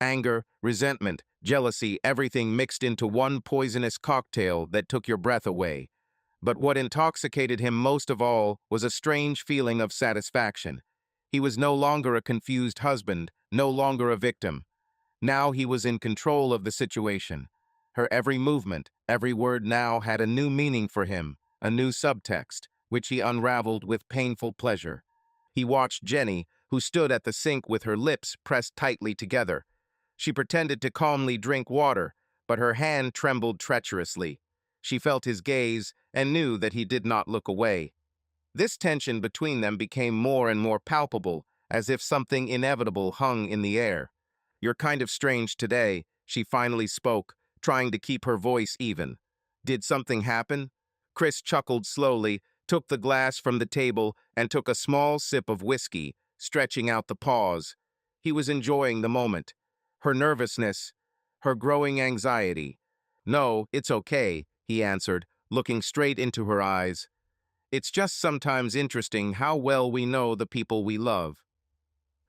Speaker 1: Anger, resentment, jealousy, everything mixed into one poisonous cocktail that took your breath away. But what intoxicated him most of all was a strange feeling of satisfaction. He was no longer a confused husband, no longer a victim. Now he was in control of the situation. Her every movement, every word now had a new meaning for him, a new subtext, which he unraveled with painful pleasure. He watched Jenny, who stood at the sink with her lips pressed tightly together. She pretended to calmly drink water, but her hand trembled treacherously. She felt his gaze and knew that he did not look away. This tension between them became more and more palpable, as if something inevitable hung in the air. "You're kind of strange today," she finally spoke, trying to keep her voice even. "Did something happen?" Chris chuckled slowly, took the glass from the table, and took a small sip of whiskey, stretching out the pause. He was enjoying the moment. Her nervousness, her growing anxiety. "No, it's okay," he answered, looking straight into her eyes. "It's just sometimes interesting how well we know the people we love."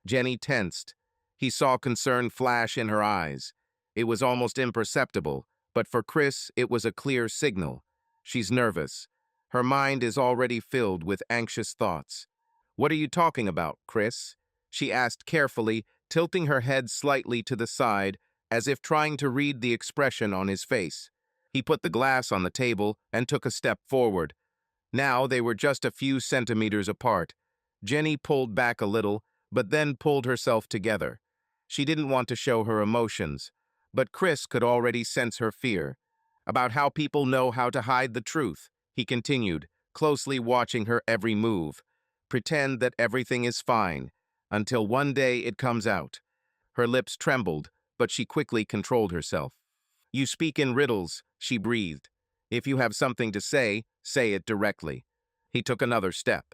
Speaker 1: Jenny tensed. He saw concern flash in her eyes. It was almost imperceptible, but for Chris it was a clear signal. She's nervous. Her mind is already filled with anxious thoughts. "What are you talking about, Chris?" she asked carefully, tilting her head slightly to the side, as if trying to read the expression on his face. He put the glass on the table and took a step forward. Now they were just a few centimeters apart. Jenny pulled back a little, but then pulled herself together. She didn't want to show her emotions, but Chris could already sense her fear. About how people know how to hide the truth, he continued, closely watching her every move. Pretend that everything is fine, until one day it comes out. Her lips trembled, but she quickly controlled herself. You speak in riddles, she breathed. If you have something to say it directly. He took another step.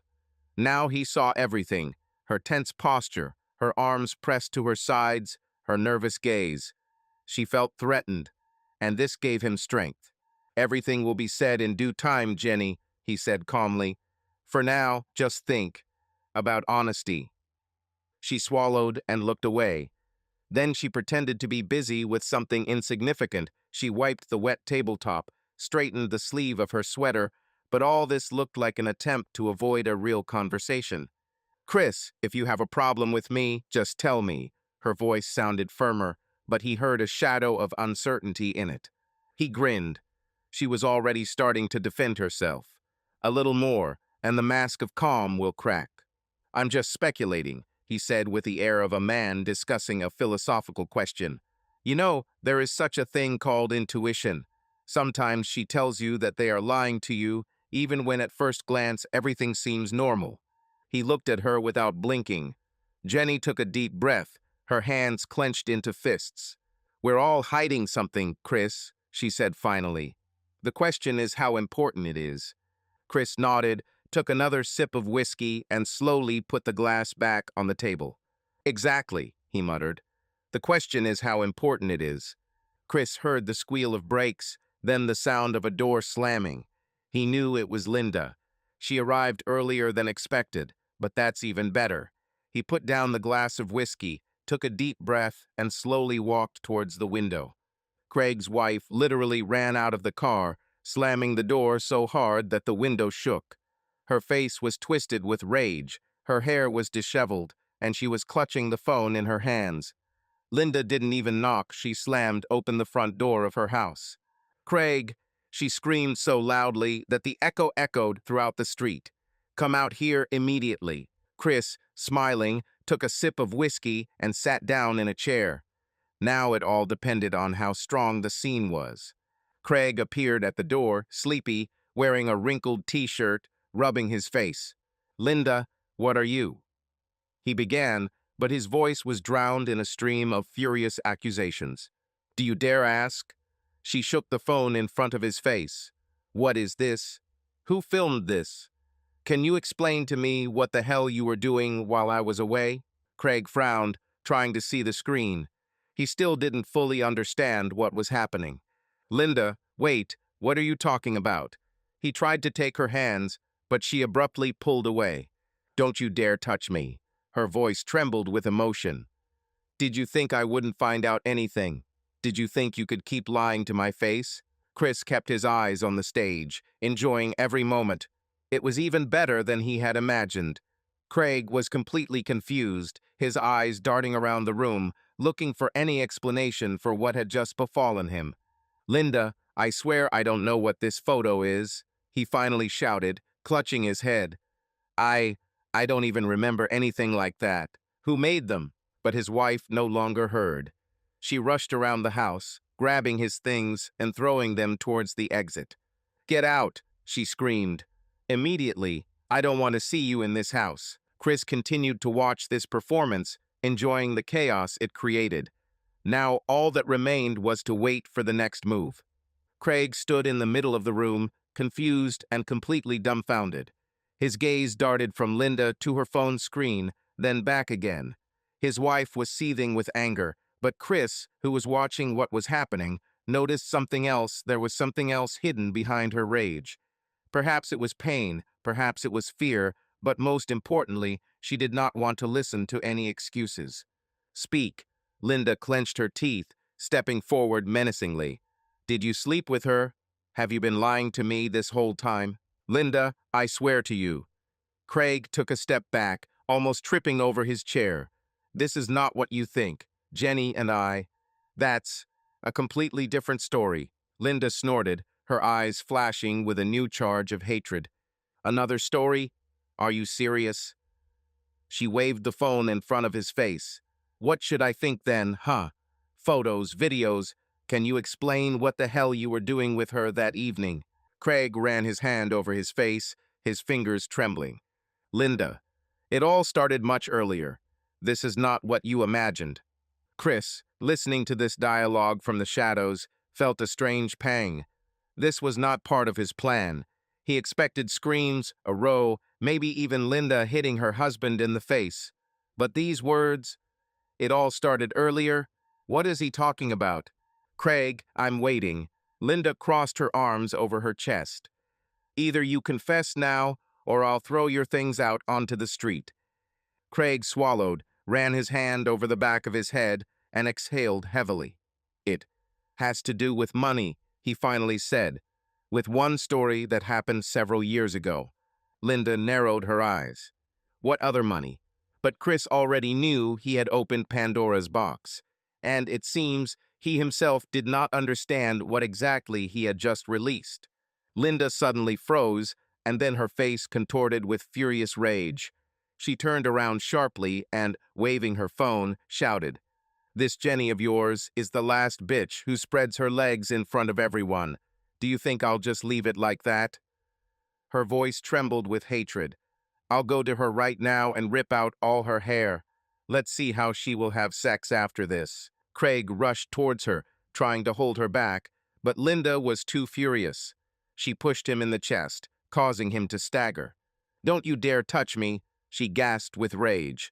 Speaker 1: Now he saw everything, her tense posture, her arms pressed to her sides, her nervous gaze. She felt threatened, and this gave him strength. Everything will be said in due time, Jenny, he said calmly. For now, just think about honesty. She swallowed and looked away. Then she pretended to be busy with something insignificant. She wiped the wet tabletop, straightened the sleeve of her sweater, but all this looked like an attempt to avoid a real conversation. Chris, if you have a problem with me, just tell me. Her voice sounded firmer, but he heard a shadow of uncertainty in it. He grinned. She was already starting to defend herself. A little more, and the mask of calm will crack. I'm just speculating, he said with the air of a man discussing a philosophical question. You know, there is such a thing called intuition. Sometimes she tells you that they are lying to you, even when at first glance everything seems normal. He looked at her without blinking. Jenny took a deep breath, her hands clenched into fists. We're all hiding something, Chris, she said finally. The question is how important it is. Chris nodded, took another sip of whiskey, and slowly put the glass back on the table. Exactly, he muttered. The question is how important it is. Chris heard the squeal of brakes, then the sound of a door slamming. He knew it was Linda. She arrived earlier than expected, but that's even better. He put down the glass of whiskey, took a deep breath, and slowly walked towards the window. Craig's wife literally ran out of the car, slamming the door so hard that the window shook. Her face was twisted with rage, her hair was disheveled, and she was clutching the phone in her hands. Linda didn't even knock, she slammed open the front door of her house. Craig, she screamed so loudly that the echo echoed throughout the street. Come out here immediately. Chris, smiling, took a sip of whiskey and sat down in a chair. Now it all depended on how strong the scene was. Craig appeared at the door, sleepy, wearing a wrinkled t-shirt, rubbing his face. Linda, what are you? He began, but his voice was drowned in a stream of furious accusations. Do you dare ask? She shook the phone in front of his face. What is this? Who filmed this? Can you explain to me what the hell you were doing while I was away? Craig frowned, trying to see the screen. He still didn't fully understand what was happening. Linda, wait, what are you talking about? He tried to take her hands, but she abruptly pulled away. Don't you dare touch me. Her voice trembled with emotion. Did you think I wouldn't find out anything? Did you think you could keep lying to my face? Chris kept his eyes on the stage, enjoying every moment. It was even better than he had imagined. Craig was completely confused, his eyes darting around the room, looking for any explanation for what had just befallen him. Linda, I swear I don't know what this photo is, he finally shouted, clutching his head. I don't even remember anything like that. Who made them? But his wife no longer heard. She rushed around the house, grabbing his things and throwing them towards the exit. Get out, she screamed. Immediately, I don't want to see you in this house. Chris continued to watch this performance, enjoying the chaos it created. Now all that remained was to wait for the next move. Craig stood in the middle of the room, confused and completely dumbfounded. His gaze darted from Linda to her phone screen, then back again. His wife was seething with anger, but Chris, who was watching what was happening, noticed something else. There was something else hidden behind her rage. Perhaps it was pain, perhaps it was fear, but most importantly, she did not want to listen to any excuses. Speak. Linda clenched her teeth, stepping forward menacingly. Did you sleep with her? Have you been lying to me this whole time? Linda, I swear to you. Craig took a step back, almost tripping over his chair. This is not what you think. Jenny and I. That's a completely different story. Linda snorted, her eyes flashing with a new charge of hatred. Another story? Are you serious? She waved the phone in front of his face. What should I think then, huh? Photos, videos. Can you explain what the hell you were doing with her that evening? Craig ran his hand over his face, his fingers trembling. Linda, it all started much earlier. This is not what you imagined. Chris, listening to this dialogue from the shadows, felt a strange pang. This was not part of his plan. He expected screams, a row, maybe even Linda hitting her husband in the face. But these words, it all started earlier. What is he talking about? Craig, I'm waiting. Linda crossed her arms over her chest. Either you confess now, or I'll throw your things out onto the street. Craig swallowed, ran his hand over the back of his head, and exhaled heavily. It has to do with money, he finally said, with one story that happened several years ago. Linda narrowed her eyes. What other money? But Chris already knew he had opened Pandora's box, and it seems he himself did not understand what exactly he had just released. Linda suddenly froze, and then her face contorted with furious rage. She turned around sharply and, waving her phone, shouted, "This Jenny of yours is the last bitch who spreads her legs in front of everyone. Do you think I'll just leave it like that?" Her voice trembled with hatred. "I'll go to her right now and rip out all her hair. Let's see how she will have sex after this." Craig rushed towards her, trying to hold her back, but Linda was too furious. She pushed him in the chest, causing him to stagger. "Don't you dare touch me," she gasped with rage.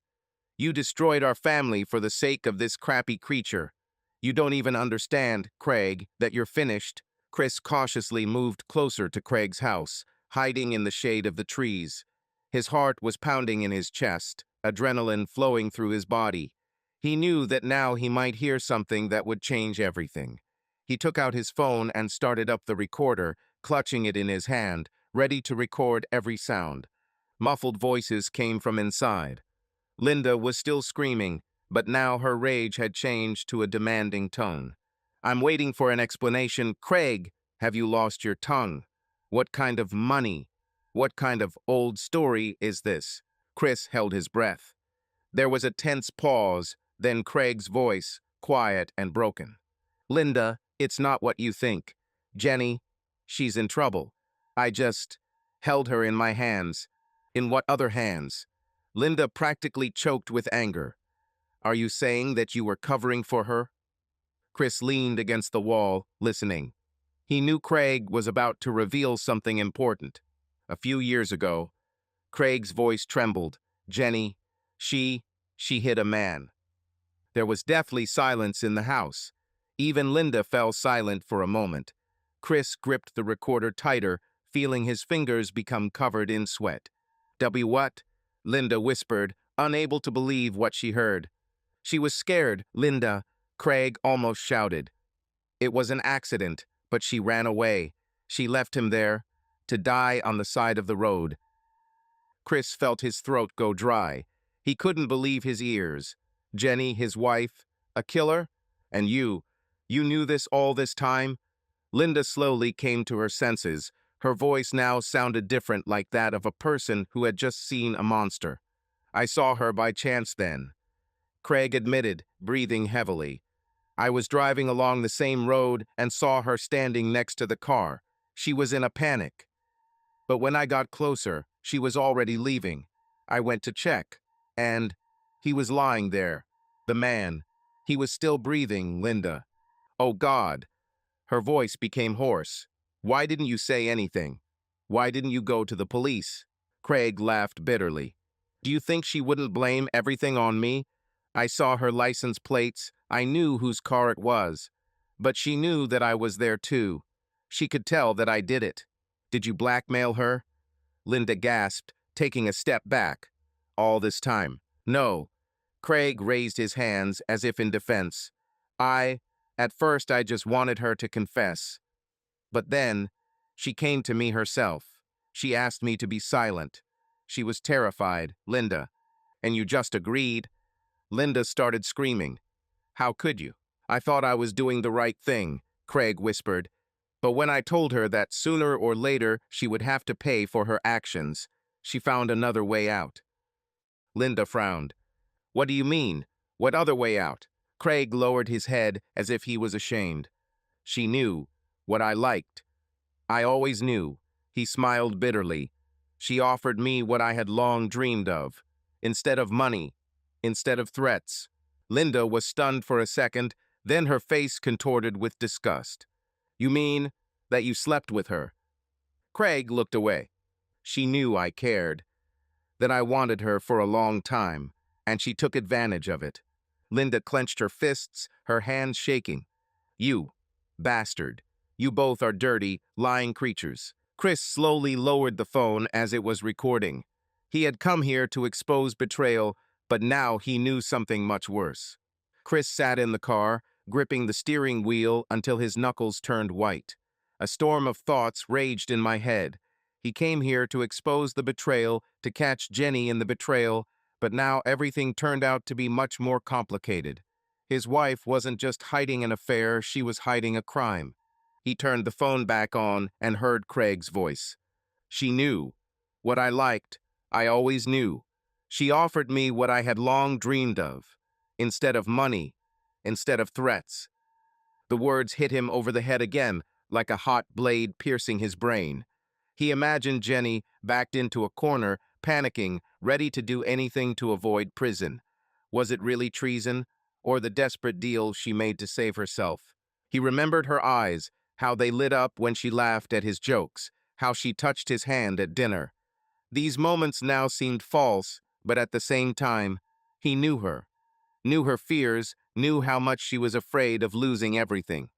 Speaker 1: "You destroyed our family for the sake of this crappy creature. You don't even understand, Craig, that you're finished." Chris cautiously moved closer to Craig's house, hiding in the shade of the trees. His heart was pounding in his chest, adrenaline flowing through his body. He knew that now he might hear something that would change everything. He took out his phone and started up the recorder, clutching it in his hand, ready to record every sound. Muffled voices came from inside. Linda was still screaming, but now her rage had changed to a demanding tone. "I'm waiting for an explanation. Craig, have you lost your tongue? What kind of money? What kind of old story is this?" Chris held his breath. There was a tense pause, then Craig's voice, quiet and broken. "Linda, it's not what you think. Jenny, she's in trouble. I just held her in my hands." "In what other hands?" Linda practically choked with anger. "Are you saying that you were covering for her?" Chris leaned against the wall, listening. He knew Craig was about to reveal something important. A few years ago, Craig's voice trembled. "Jenny, she hit a man." There was deathly silence in the house. Even Linda fell silent for a moment. Chris gripped the recorder tighter, feeling his fingers become covered in sweat. What?" Linda whispered, unable to believe what she heard. "She was scared, Linda," Craig almost shouted. "It was an accident, but she ran away. She left him there, to die on the side of the road." Chris felt his throat go dry. He couldn't believe his ears. Jenny, his wife, a killer? And you knew this all this time? Linda slowly came to her senses. Her voice now sounded different, like that of a person who had just seen a monster. "I saw her by chance then," Craig admitted, breathing heavily. "I was driving along the same road and saw her standing next to the car. She was in a panic. But when I got closer, she was already leaving. I went to check, and he was lying there. The man. He was still breathing, Linda." "Oh, God." Her voice became hoarse. "Why didn't you say anything? Why didn't you go to the police?" Craig laughed bitterly. "Do you think she wouldn't blame everything on me? I saw her license plates. I knew whose car it was. But she knew that I was there too. She could tell that I did it." "Did you blackmail her?" Linda gasped, taking a step back. "All this time?" "No." Craig raised his hands as if in defense. At first I just wanted her to confess. But then, she came to me herself. She asked me to be silent. She was terrified, Linda. And you just agreed?" Linda started screaming. "How could you? I thought I was doing the right thing," Craig whispered. "But when I told her that sooner or later she would have to pay for her actions, she found another way out." Linda frowned. What do you mean? What other way out? Craig lowered his head as if he was ashamed. She knew what I liked. I always knew. He smiled bitterly. She offered me what I had long dreamed of. Instead of money, instead of threats. Linda was stunned for a second, then her face contorted with disgust. You mean that you slept with her? Craig looked away. She knew I cared, that I wanted her for a long time, and she took advantage of it. Linda clenched her fists, her hands shaking. You, bastard. You both are dirty, lying creatures. Chris slowly lowered the phone as it was recording. He had come here to expose betrayal, but now he knew something much worse. Chris sat in the car, gripping the steering wheel until his knuckles turned white. A storm of thoughts raged in my head. He came here to expose the betrayal, to catch Jenny in the betrayal, but now everything turned out to be much more complicated. His wife wasn't just hiding an affair, she was hiding a crime. He turned the phone back on and heard Craig's voice. She knew. What I liked, I always knew. She offered me what I had long dreamed of. Instead of money, instead of threats. The words hit him over the head again, like a hot blade piercing his brain. He imagined Jenny backed into a corner, panicking, ready to do anything to avoid prison. Was it really treason, or the desperate deal she made to save herself? He remembered her eyes, how they lit up when she laughed at his jokes, how she touched his hand at dinner. These moments now seemed false, but at the same time, he knew her fears, knew how much she was afraid of losing everything.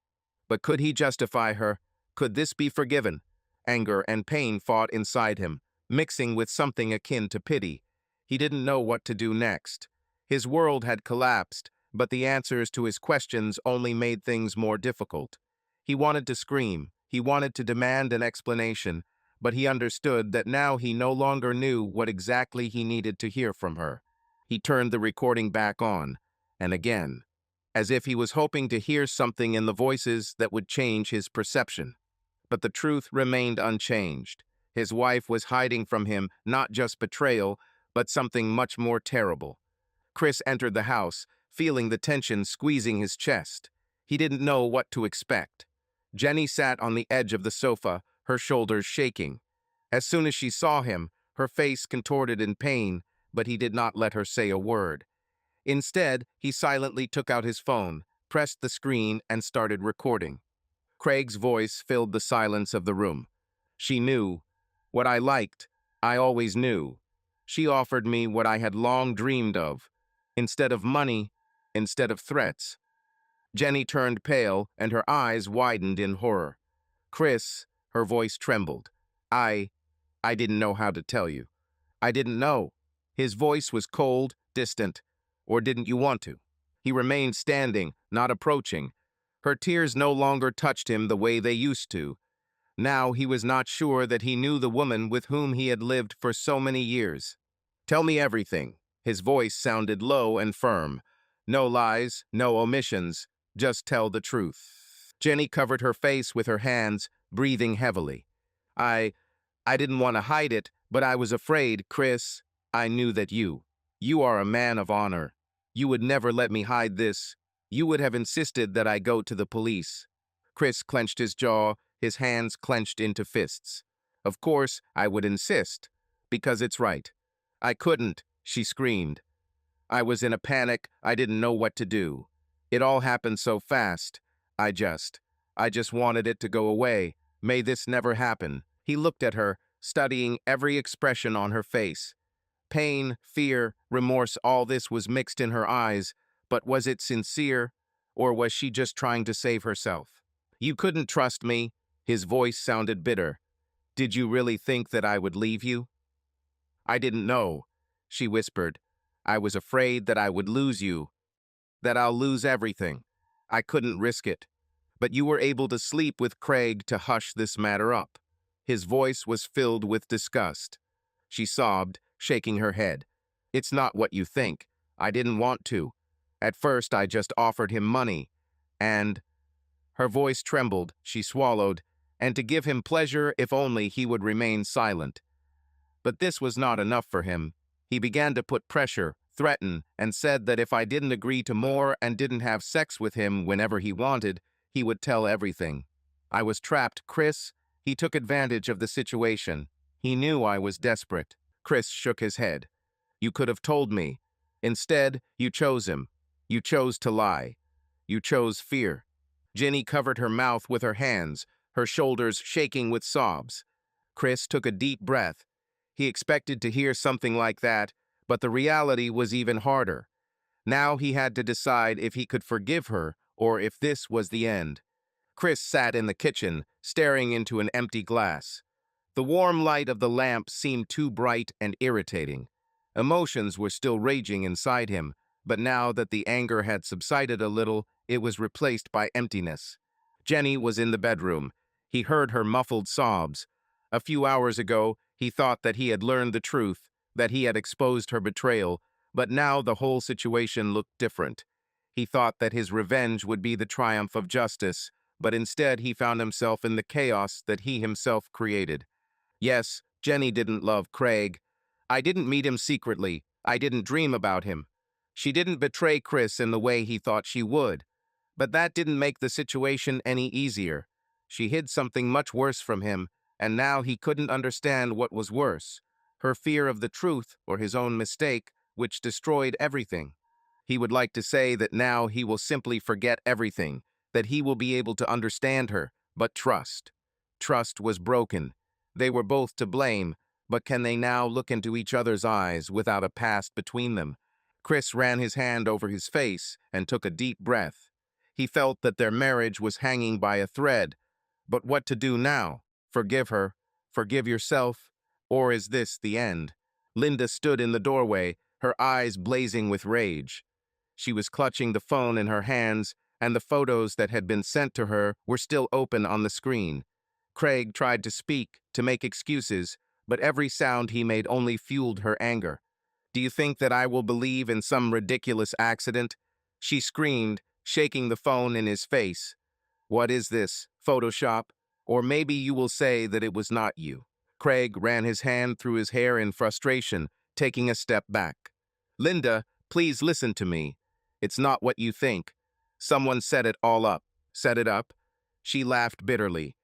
Speaker 1: But could he justify her? Could this be forgiven? Anger and pain fought inside him, mixing with something akin to pity. He didn't know what to do next. His world had collapsed, but the answers to his questions only made things more difficult. He wanted to scream, he wanted to demand an explanation, but he understood that now he no longer knew what exactly he needed to hear from her. He turned the recording back on, and again, as if he was hoping to hear something in the voices that would change his perception. But the truth remained unchanged. His wife was hiding from him not just betrayal, but something much more terrible. Chris entered the house, feeling the tension squeezing his chest. He didn't know what to expect. Jenny sat on the edge of the sofa, her shoulders shaking. As soon as she saw him, her face contorted in pain, but he did not let her say a word. Instead, he silently took out his phone, pressed the screen, and started recording. Craig's voice filled the silence of the room. She knew. What I liked, I always knew. She offered me what I had long dreamed of. Instead of money, instead of threats. Jenny turned pale, and her eyes widened in horror. Chris, her voice trembled. I didn't know how to tell you. I didn't know. His voice was cold, distant. Or didn't you want to? He remained standing, not approaching. Her tears no longer touched him the way they used to. Now he was not sure that he knew the woman with whom he had lived for so many years. Tell me everything. His voice sounded low and firm. No lies, no omissions. Just tell the truth. Jenny covered her face with her hands, breathing heavily. I didn't want to hide it, but I was afraid, Chris. I knew that you are a man of honor. You would never let me hide this. You would have insisted that I go to the police. Chris clenched his jaw, his hands clenched into fists. Of course, I would insist, because it's right. I couldn't, she screamed. I was in a panic, I didn't know what to do. It all happened so fast. I just wanted it to go away. May this never happen. He looked at her, studying every expression on her face. Pain, fear, remorse, all this was mixed in her eyes, but was it sincere, or was she just trying to save herself? You couldn't trust me. His voice sounded bitter. Did you really think that I would leave you? I didn't know, she whispered. I was afraid that I would lose you, that I'll lose everything. I couldn't risk it. But you were able to sleep with Craig to hush this matter up. His voice was filled with disgust. She sobbed, shaking her head. It's not what you think. I didn't want to. At first, I just offered him money. And her voice trembled, she swallowed, and to give him pleasure if only he would remain silent. But this was not enough for him. He began to put pressure, threaten, and said that if I didn't agree to more and didn't have sex with him whenever he wanted, he would tell everything. I was trapped, Chris. He took advantage of the situation. He knew I was desperate. Chris shook his head. You could have told me. Instead, you chose him. You chose to lie. You chose fear. Jenny covered her mouth with her hands, her shoulders shaking with sobs. Chris took a deep breath. He expected to hear something like that, but the reality was even harder. Now he had to decide if he could forgive her or if this was the end. Chris sat in the kitchen, staring into an empty glass. The warm light of the lamp seemed too bright and irritating. Emotions were still raging inside him, but now that the anger had subsided a little, it was replaced by emptiness. Jenny was in the bedroom. He heard her muffled sobs. A few hours ago, he thought that he had learned the truth, that he had exposed her betrayal, but now the whole situation looked different. He thought that his revenge would be the triumph of justice, but instead he found himself in the chaos that he himself created. Yes, Jenny didn't love Craig. I didn't meet him secretly. I didn't dream about him. She didn't betray Chris in the way he thought she would. But that didn't make the situation any easier. She hid something much worse from him, and now he couldn't understand what was worse. Her fear of the truth or his own mistake, which destroyed everything. He would like to say that now he will simply forget everything, that he will be able to understand her, but trust. Trust was broken. They were both to blame, but can they now look into each other's eyes without a past between them? Chris ran his hand over his face and took a deep breath. He felt that their marriage was hanging by a thread. But what to do now? Forgive her? Forgive yourself? Or is this the end? Linda stood in the doorway, her eyes blazing with rage. She was clutching the phone in her hands, and the photos that had been sent to her were still open on the screen. Craig tried to speak, to make excuses, but every sound he made only fueled her anger. Do you think that I will believe in some ridiculous accident? She screamed, shaking the phone in his face. What is this, Photoshop? Or maybe you will say that it was not you. Craig ran his hand through his hair in frustration, taking a step back. Linda, please listen to me. It's not what you think. Someone set it all up. Set it up? She laughed bitterly.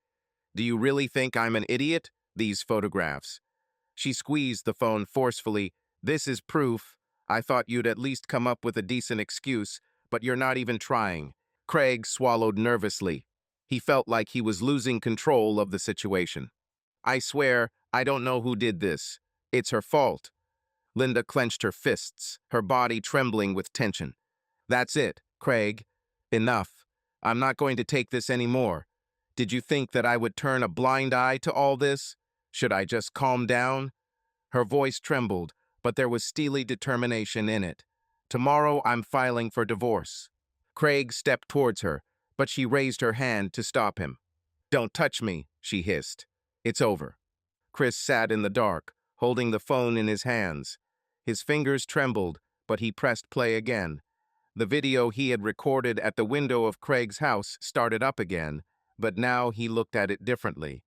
Speaker 1: Do you really think I'm an idiot? These photographs. She squeezed the phone forcefully. This is proof. I thought you'd at least come up with a decent excuse, but you're not even trying. Craig swallowed nervously. He felt like he was losing control of the situation. I swear, I don't know who did this. It's her fault. Linda clenched her fists, her body trembling with tension. That's it, Craig. Enough. I'm not going to take this anymore. Did you think that I would turn a blind eye to all this? Should I just calm down? Her voice trembled, but there was steely determination in it. Tomorrow I'm filing for divorce. Craig stepped towards her, but she raised her hand to stop him. Don't touch me, she hissed. It's over. Chris sat in the dark, holding the phone in his hands. His fingers trembled, but he pressed play again. The video he had recorded at the window of Craig's house started up again, but now he looked at it differently.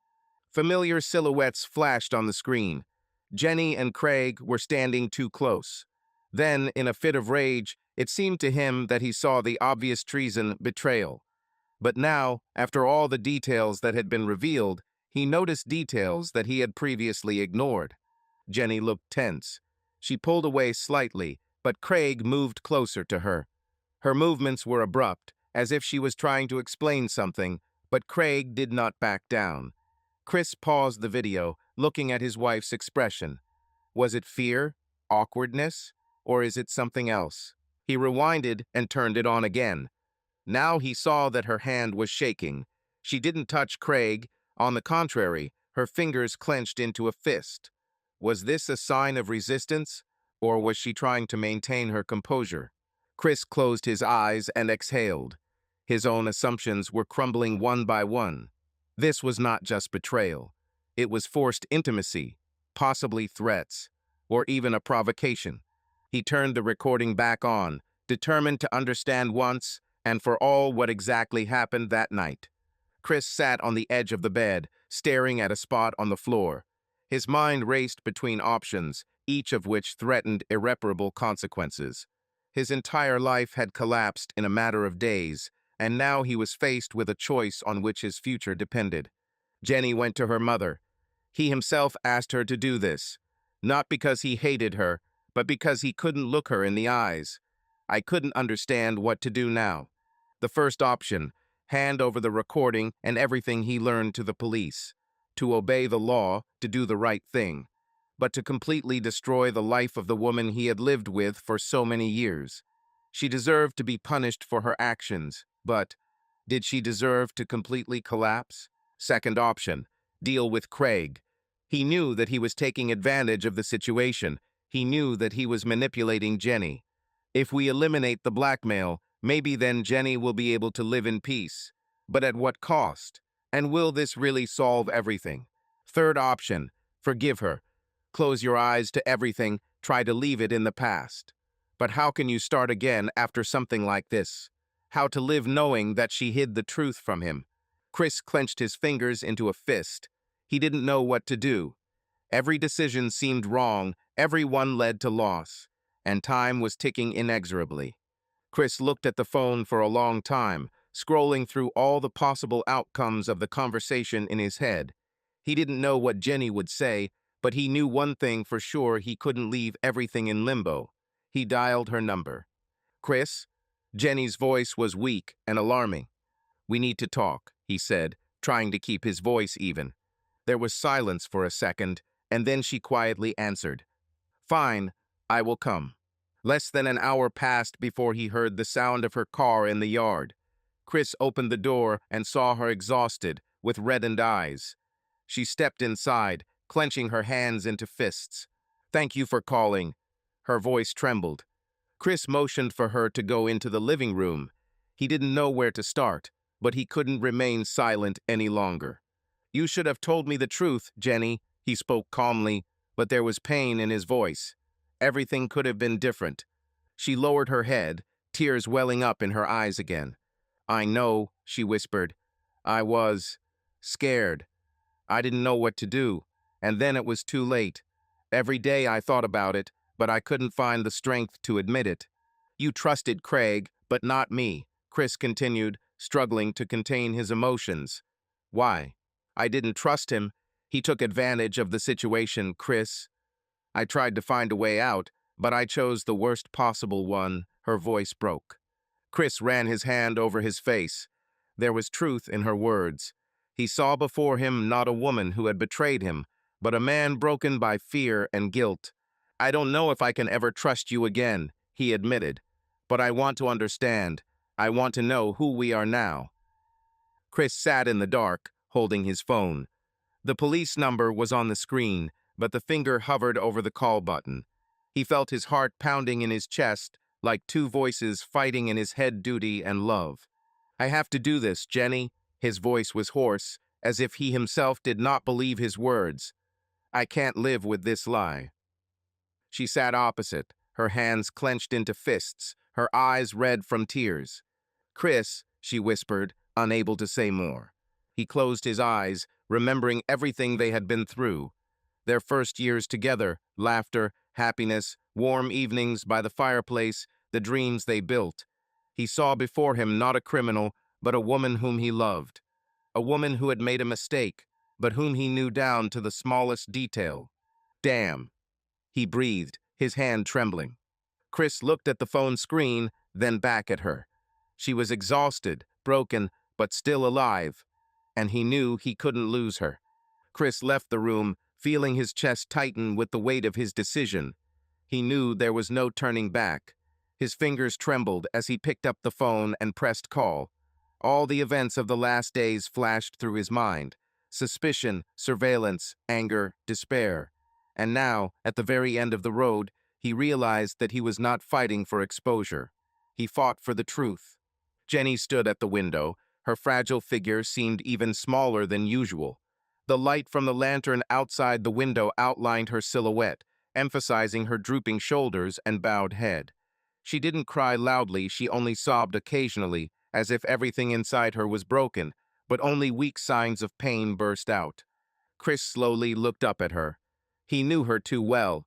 Speaker 1: Familiar silhouettes flashed on the screen. Jenny and Craig were standing too close. Then, in a fit of rage, it seemed to him that he saw the obvious treason, betrayal. But now, after all the details that had been revealed, he noticed details that he had previously ignored. Jenny looked tense. She pulled away slightly, but Craig moved closer to her. Her movements were abrupt, as if she was trying to explain something, but Craig did not back down. Chris paused the video, looking at his wife's expression. Was it fear, awkwardness, or is it something else? He rewinded and turned it on again. Now he saw that her hand was shaking. She didn't touch Craig. On the contrary, her fingers clenched into a fist. Was this a sign of resistance, or was she trying to maintain her composure? Chris closed his eyes and exhaled. His own assumptions were crumbling one by one. This was not just betrayal. It was forced intimacy, possibly threats, or even a provocation. He turned the recording back on, determined to understand once and for all what exactly happened that night. Chris sat on the edge of the bed, staring at a spot on the floor. His mind raced between options, each of which threatened irreparable consequences. His entire life had collapsed in a matter of days, and now he was faced with a choice on which his future depended. Jenny went to her mother. He himself asked her to do this, not because he hated her, but because he couldn't look her in the eyes. I couldn't understand what to do now. The first option, hand over the recording and everything he learned to the police. To obey the law, to do the right thing. But to completely destroy the life of the woman he had lived with for so many years. She deserved to be punished for her actions, but did she deserve to completely collapse? Second option, deal with Craig. He knew that he was taking advantage of the situation. He knew that he was manipulating Jenny. If we eliminate the blackmail, maybe then Jenny will be able to live in peace. But at what cost? And will this really solve everything? Third option, forgive her. Close your eyes to everything, try to leave it in the past. But how can you start again after something like this? How to live knowing that she hid the truth from him? Chris clenched his fingers into a fist. He didn't know what to do. Every decision seemed wrong, every one led to loss, and time was ticking inexorably. Chris looked at the phone for a long time, scrolling through all the possible outcomes of the conversation in his head. He didn't know what Jenny would say, but he knew one thing for sure: he couldn't leave everything in limbo. He dialed her number. "Chris?" Jenny's voice was weak and alarming. "We need to talk," he said, trying to keep his voice even. There was silence for a second, and then she quietly answered, "Fine, I will come." Less than an hour passed before he heard the sound of her car in the yard. Chris opened the door and saw her exhausted, with reddened eyes. She stepped inside, clenching her hands into fists. "Thank you for calling." Her voice trembled. Chris motioned for her to go into the living room. He didn't know where to start, but he couldn't remain silent any longer. "You should have told me the truth, Jenny," he spoke calmly, but there was pain in his voice. Everything could have been different. She lowered her head, tears welling up in her eyes again. "I know," she whispered. "I was scared. I didn't know what to do, and then it was too late. Every day I thought about it, but I couldn't find the strength to admit it." "You trusted Craig, but not me," Chris continued, struggling to contain his emotions. "Why?" "I didn't trust him. He took advantage of the situation, Chris. I tried to find a way out, but I chose the worst possible one." Her voice broke. Chris ran his hand over his face. There was truth in her words. He saw before him not a woman who had betrayed him, but a man broken by fear and guilt. "I don't know if I can ever trust you again," he admitted. "But I want to understand. I want to know who we are now." Chris sat in the dark, holding his phone. The police number was on the screen, but the finger hovered over the call button. He felt his heart pounding in his chest, like two voices fighting in his head: duty and love. "I have to do this, Jenny." His voice was hoarse, as if he himself did not believe his words. "I can't live with this lie." She sat opposite, her hands clenched into fists, her eyes red from tears. "Chris," she whispered, unable to say more. He closed his eyes, remembering everything they had been through. Their first years together, laughter, happiness, warm evenings by the fireplace, the dreams they built. He saw before him not a criminal, but a woman whom he loved. A woman who had made a mistake, but whom he knew down to the smallest detail. "Damn," he breathed, his hand trembling. Chris looked at the phone screen, then back at her. She was exhausted, broken, but still alive, and he knew he couldn't lose her. Chris left the room, feeling his chest tighten with the weight of his decision. He knew there was no turning back. His fingers trembled as he picked up the phone and pressed call. All the events of the last days flashed through his mind: suspicion, surveillance, anger, despair. And now, at the very end of the road, he realized that he was not fighting for exposure. He fought for the truth. Jenny stood at the window. Her fragile figure seemed even smaller than usual. The light from the lantern outside the window outlined her silhouette, emphasizing her drooping shoulders and bowed head. She didn't cry loudly, she only sobbed occasionally, as if everything inside her was broken, but only weak signs of pain burst out. Chris slowly looked up at her. He knew her too well.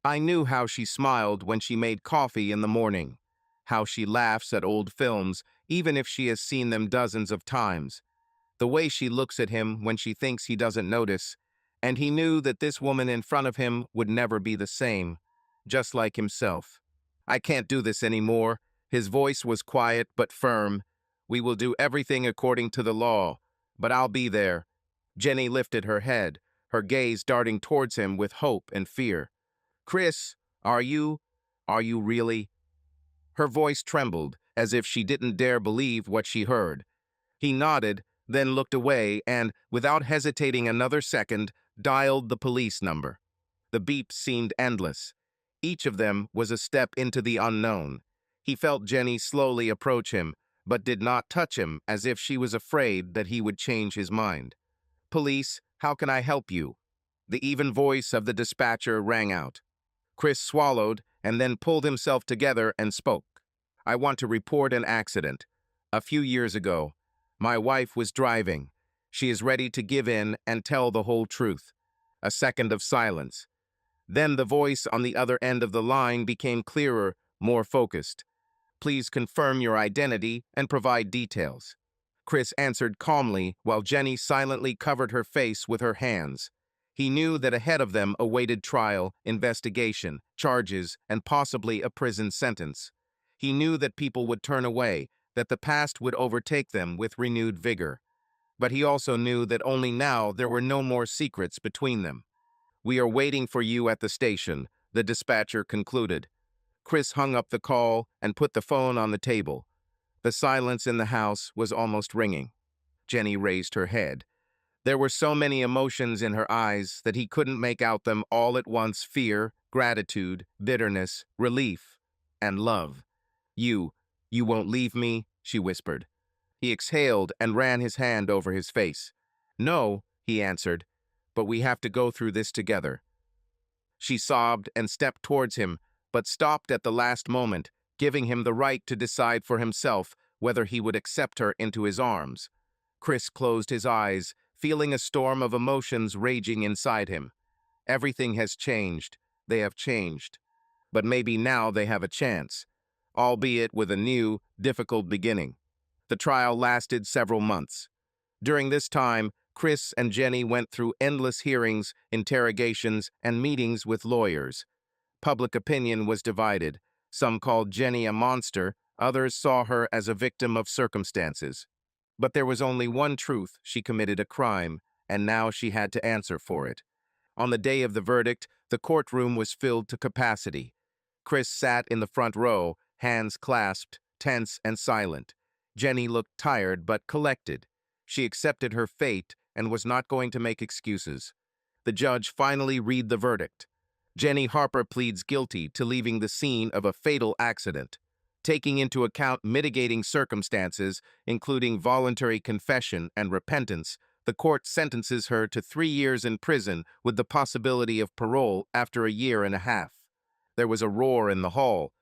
Speaker 1: I knew how she smiled when she made coffee in the morning, how she laughs at old films, even if she has seen them dozens of times, the way she looks at him when she thinks he doesn't notice, and he knew that this woman in front of him would never be the same, just like himself. I can't do this anymore. His voice was quiet but firm. We will do everything according to the law, but I'll be there. Jenny lifted her head, her gaze darting towards him with hope and fear. Chris, are you really? Her voice trembled, as if she didn't dare believe what she heard. He nodded, then looked away and, without hesitating another second, dialed the police number. The beeps seemed endless. Each of them was a step into the unknown. He felt Jenny slowly approach him, but did not touch him, as if she was afraid that he would change his mind. Police, how can I help you? The even voice of the dispatcher rang out. Chris swallowed and then pulled himself together and spoke. I want to report an accident. A few years ago, my wife was driving. She is ready to give in and tell the whole truth. A second of silence. Then the voice on the other end of the line became clearer, more focused. Please confirm your identity and provide details. Chris answered calmly while Jenny silently covered her face with her hands. He knew that ahead of them awaited trial, investigation, charges, and possibly a prison sentence. He knew that people would turn away, that the past would overtake them with renewed vigor. But he also knew that only now there were no more secrets between them. We are waiting for you at the station, the dispatcher concluded. Chris hung up the call and put the phone on the table. The silence in the house was almost ringing. Jenny raised her head. There were so many emotions in her eyes that he couldn't make out them all at once: fear, gratitude, bitterness, relief, and love. You won't leave me, she whispered. He exhaled and ran his hand over his face. No, he answered, but we have to go through this together. She sobbed and stepped towards him, but stopped at the last moment, giving him the right to decide for himself whether he would accept her into his arms. Chris closed his eyes, feeling a storm of emotions raging inside him. Everything has changed. They have changed. But maybe now they have a chance, albeit with a new, difficult beginning. The trial lasted several months. During this time, Chris and Jenny went through endless hearings, interrogations, and meetings with lawyers. Public opinion was divided. Some called Jenny a monster, others saw her as a victim of circumstances. But there was only one truth: she committed a crime, and now she had to answer for it. On the day of the verdict, the courtroom was filled to capacity. Chris sat in the front row, hands clasped, tense and silent. Jenny looked tired but collected. She accepted her fate and was not going to make excuses. The judge finally read the verdict. Jenny Harper pleads guilty to leaving the scene of a fatal accident. Taking into account mitigating circumstances, including voluntary confession and repentance, the court sentences her to 3 years in prison with the possibility of parole after a year and a half. There was a roar in the hall.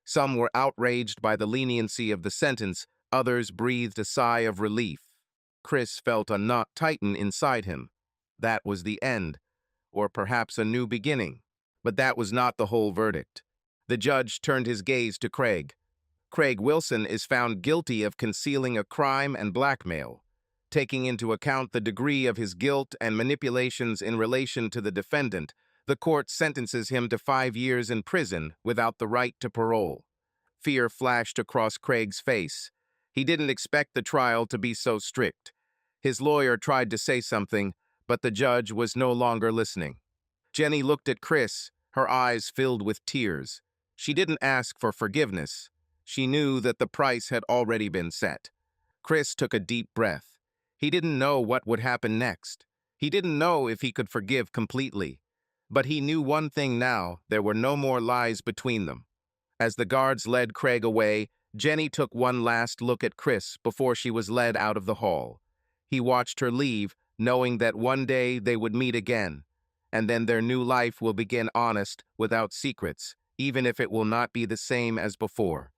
Speaker 1: Some were outraged by the leniency of the sentence, others breathed a sigh of relief. Chris felt a knot tighten inside him. That was the end, or perhaps a new beginning. But that was not the whole verdict. The judge turned his gaze to Craig. Craig Wilson is found guilty of concealing a crime and blackmail. Taking into account the degree of his guilt and manipulations in relation to the defendant, the court sentences him to 5 years in prison without the right to parole. Fear flashed across Craig's face. He didn't expect the trial to be so strict. His lawyer tried to say something, but the judge was no longer listening. Jenny looked at Chris, her eyes filled with tears. She didn't ask for forgiveness. She knew that the price had already been set. Chris took a deep breath. He didn't know what would happen next. He didn't know if he could forgive completely. But he knew one thing now: there were no more lies between them. As the guards led Craig away, Jenny took one last look at Chris before she was led out of the hall. He watched her leave, knowing that one day they would meet again, and then their new life will begin honest, without secrets, even if it will not be the same as before.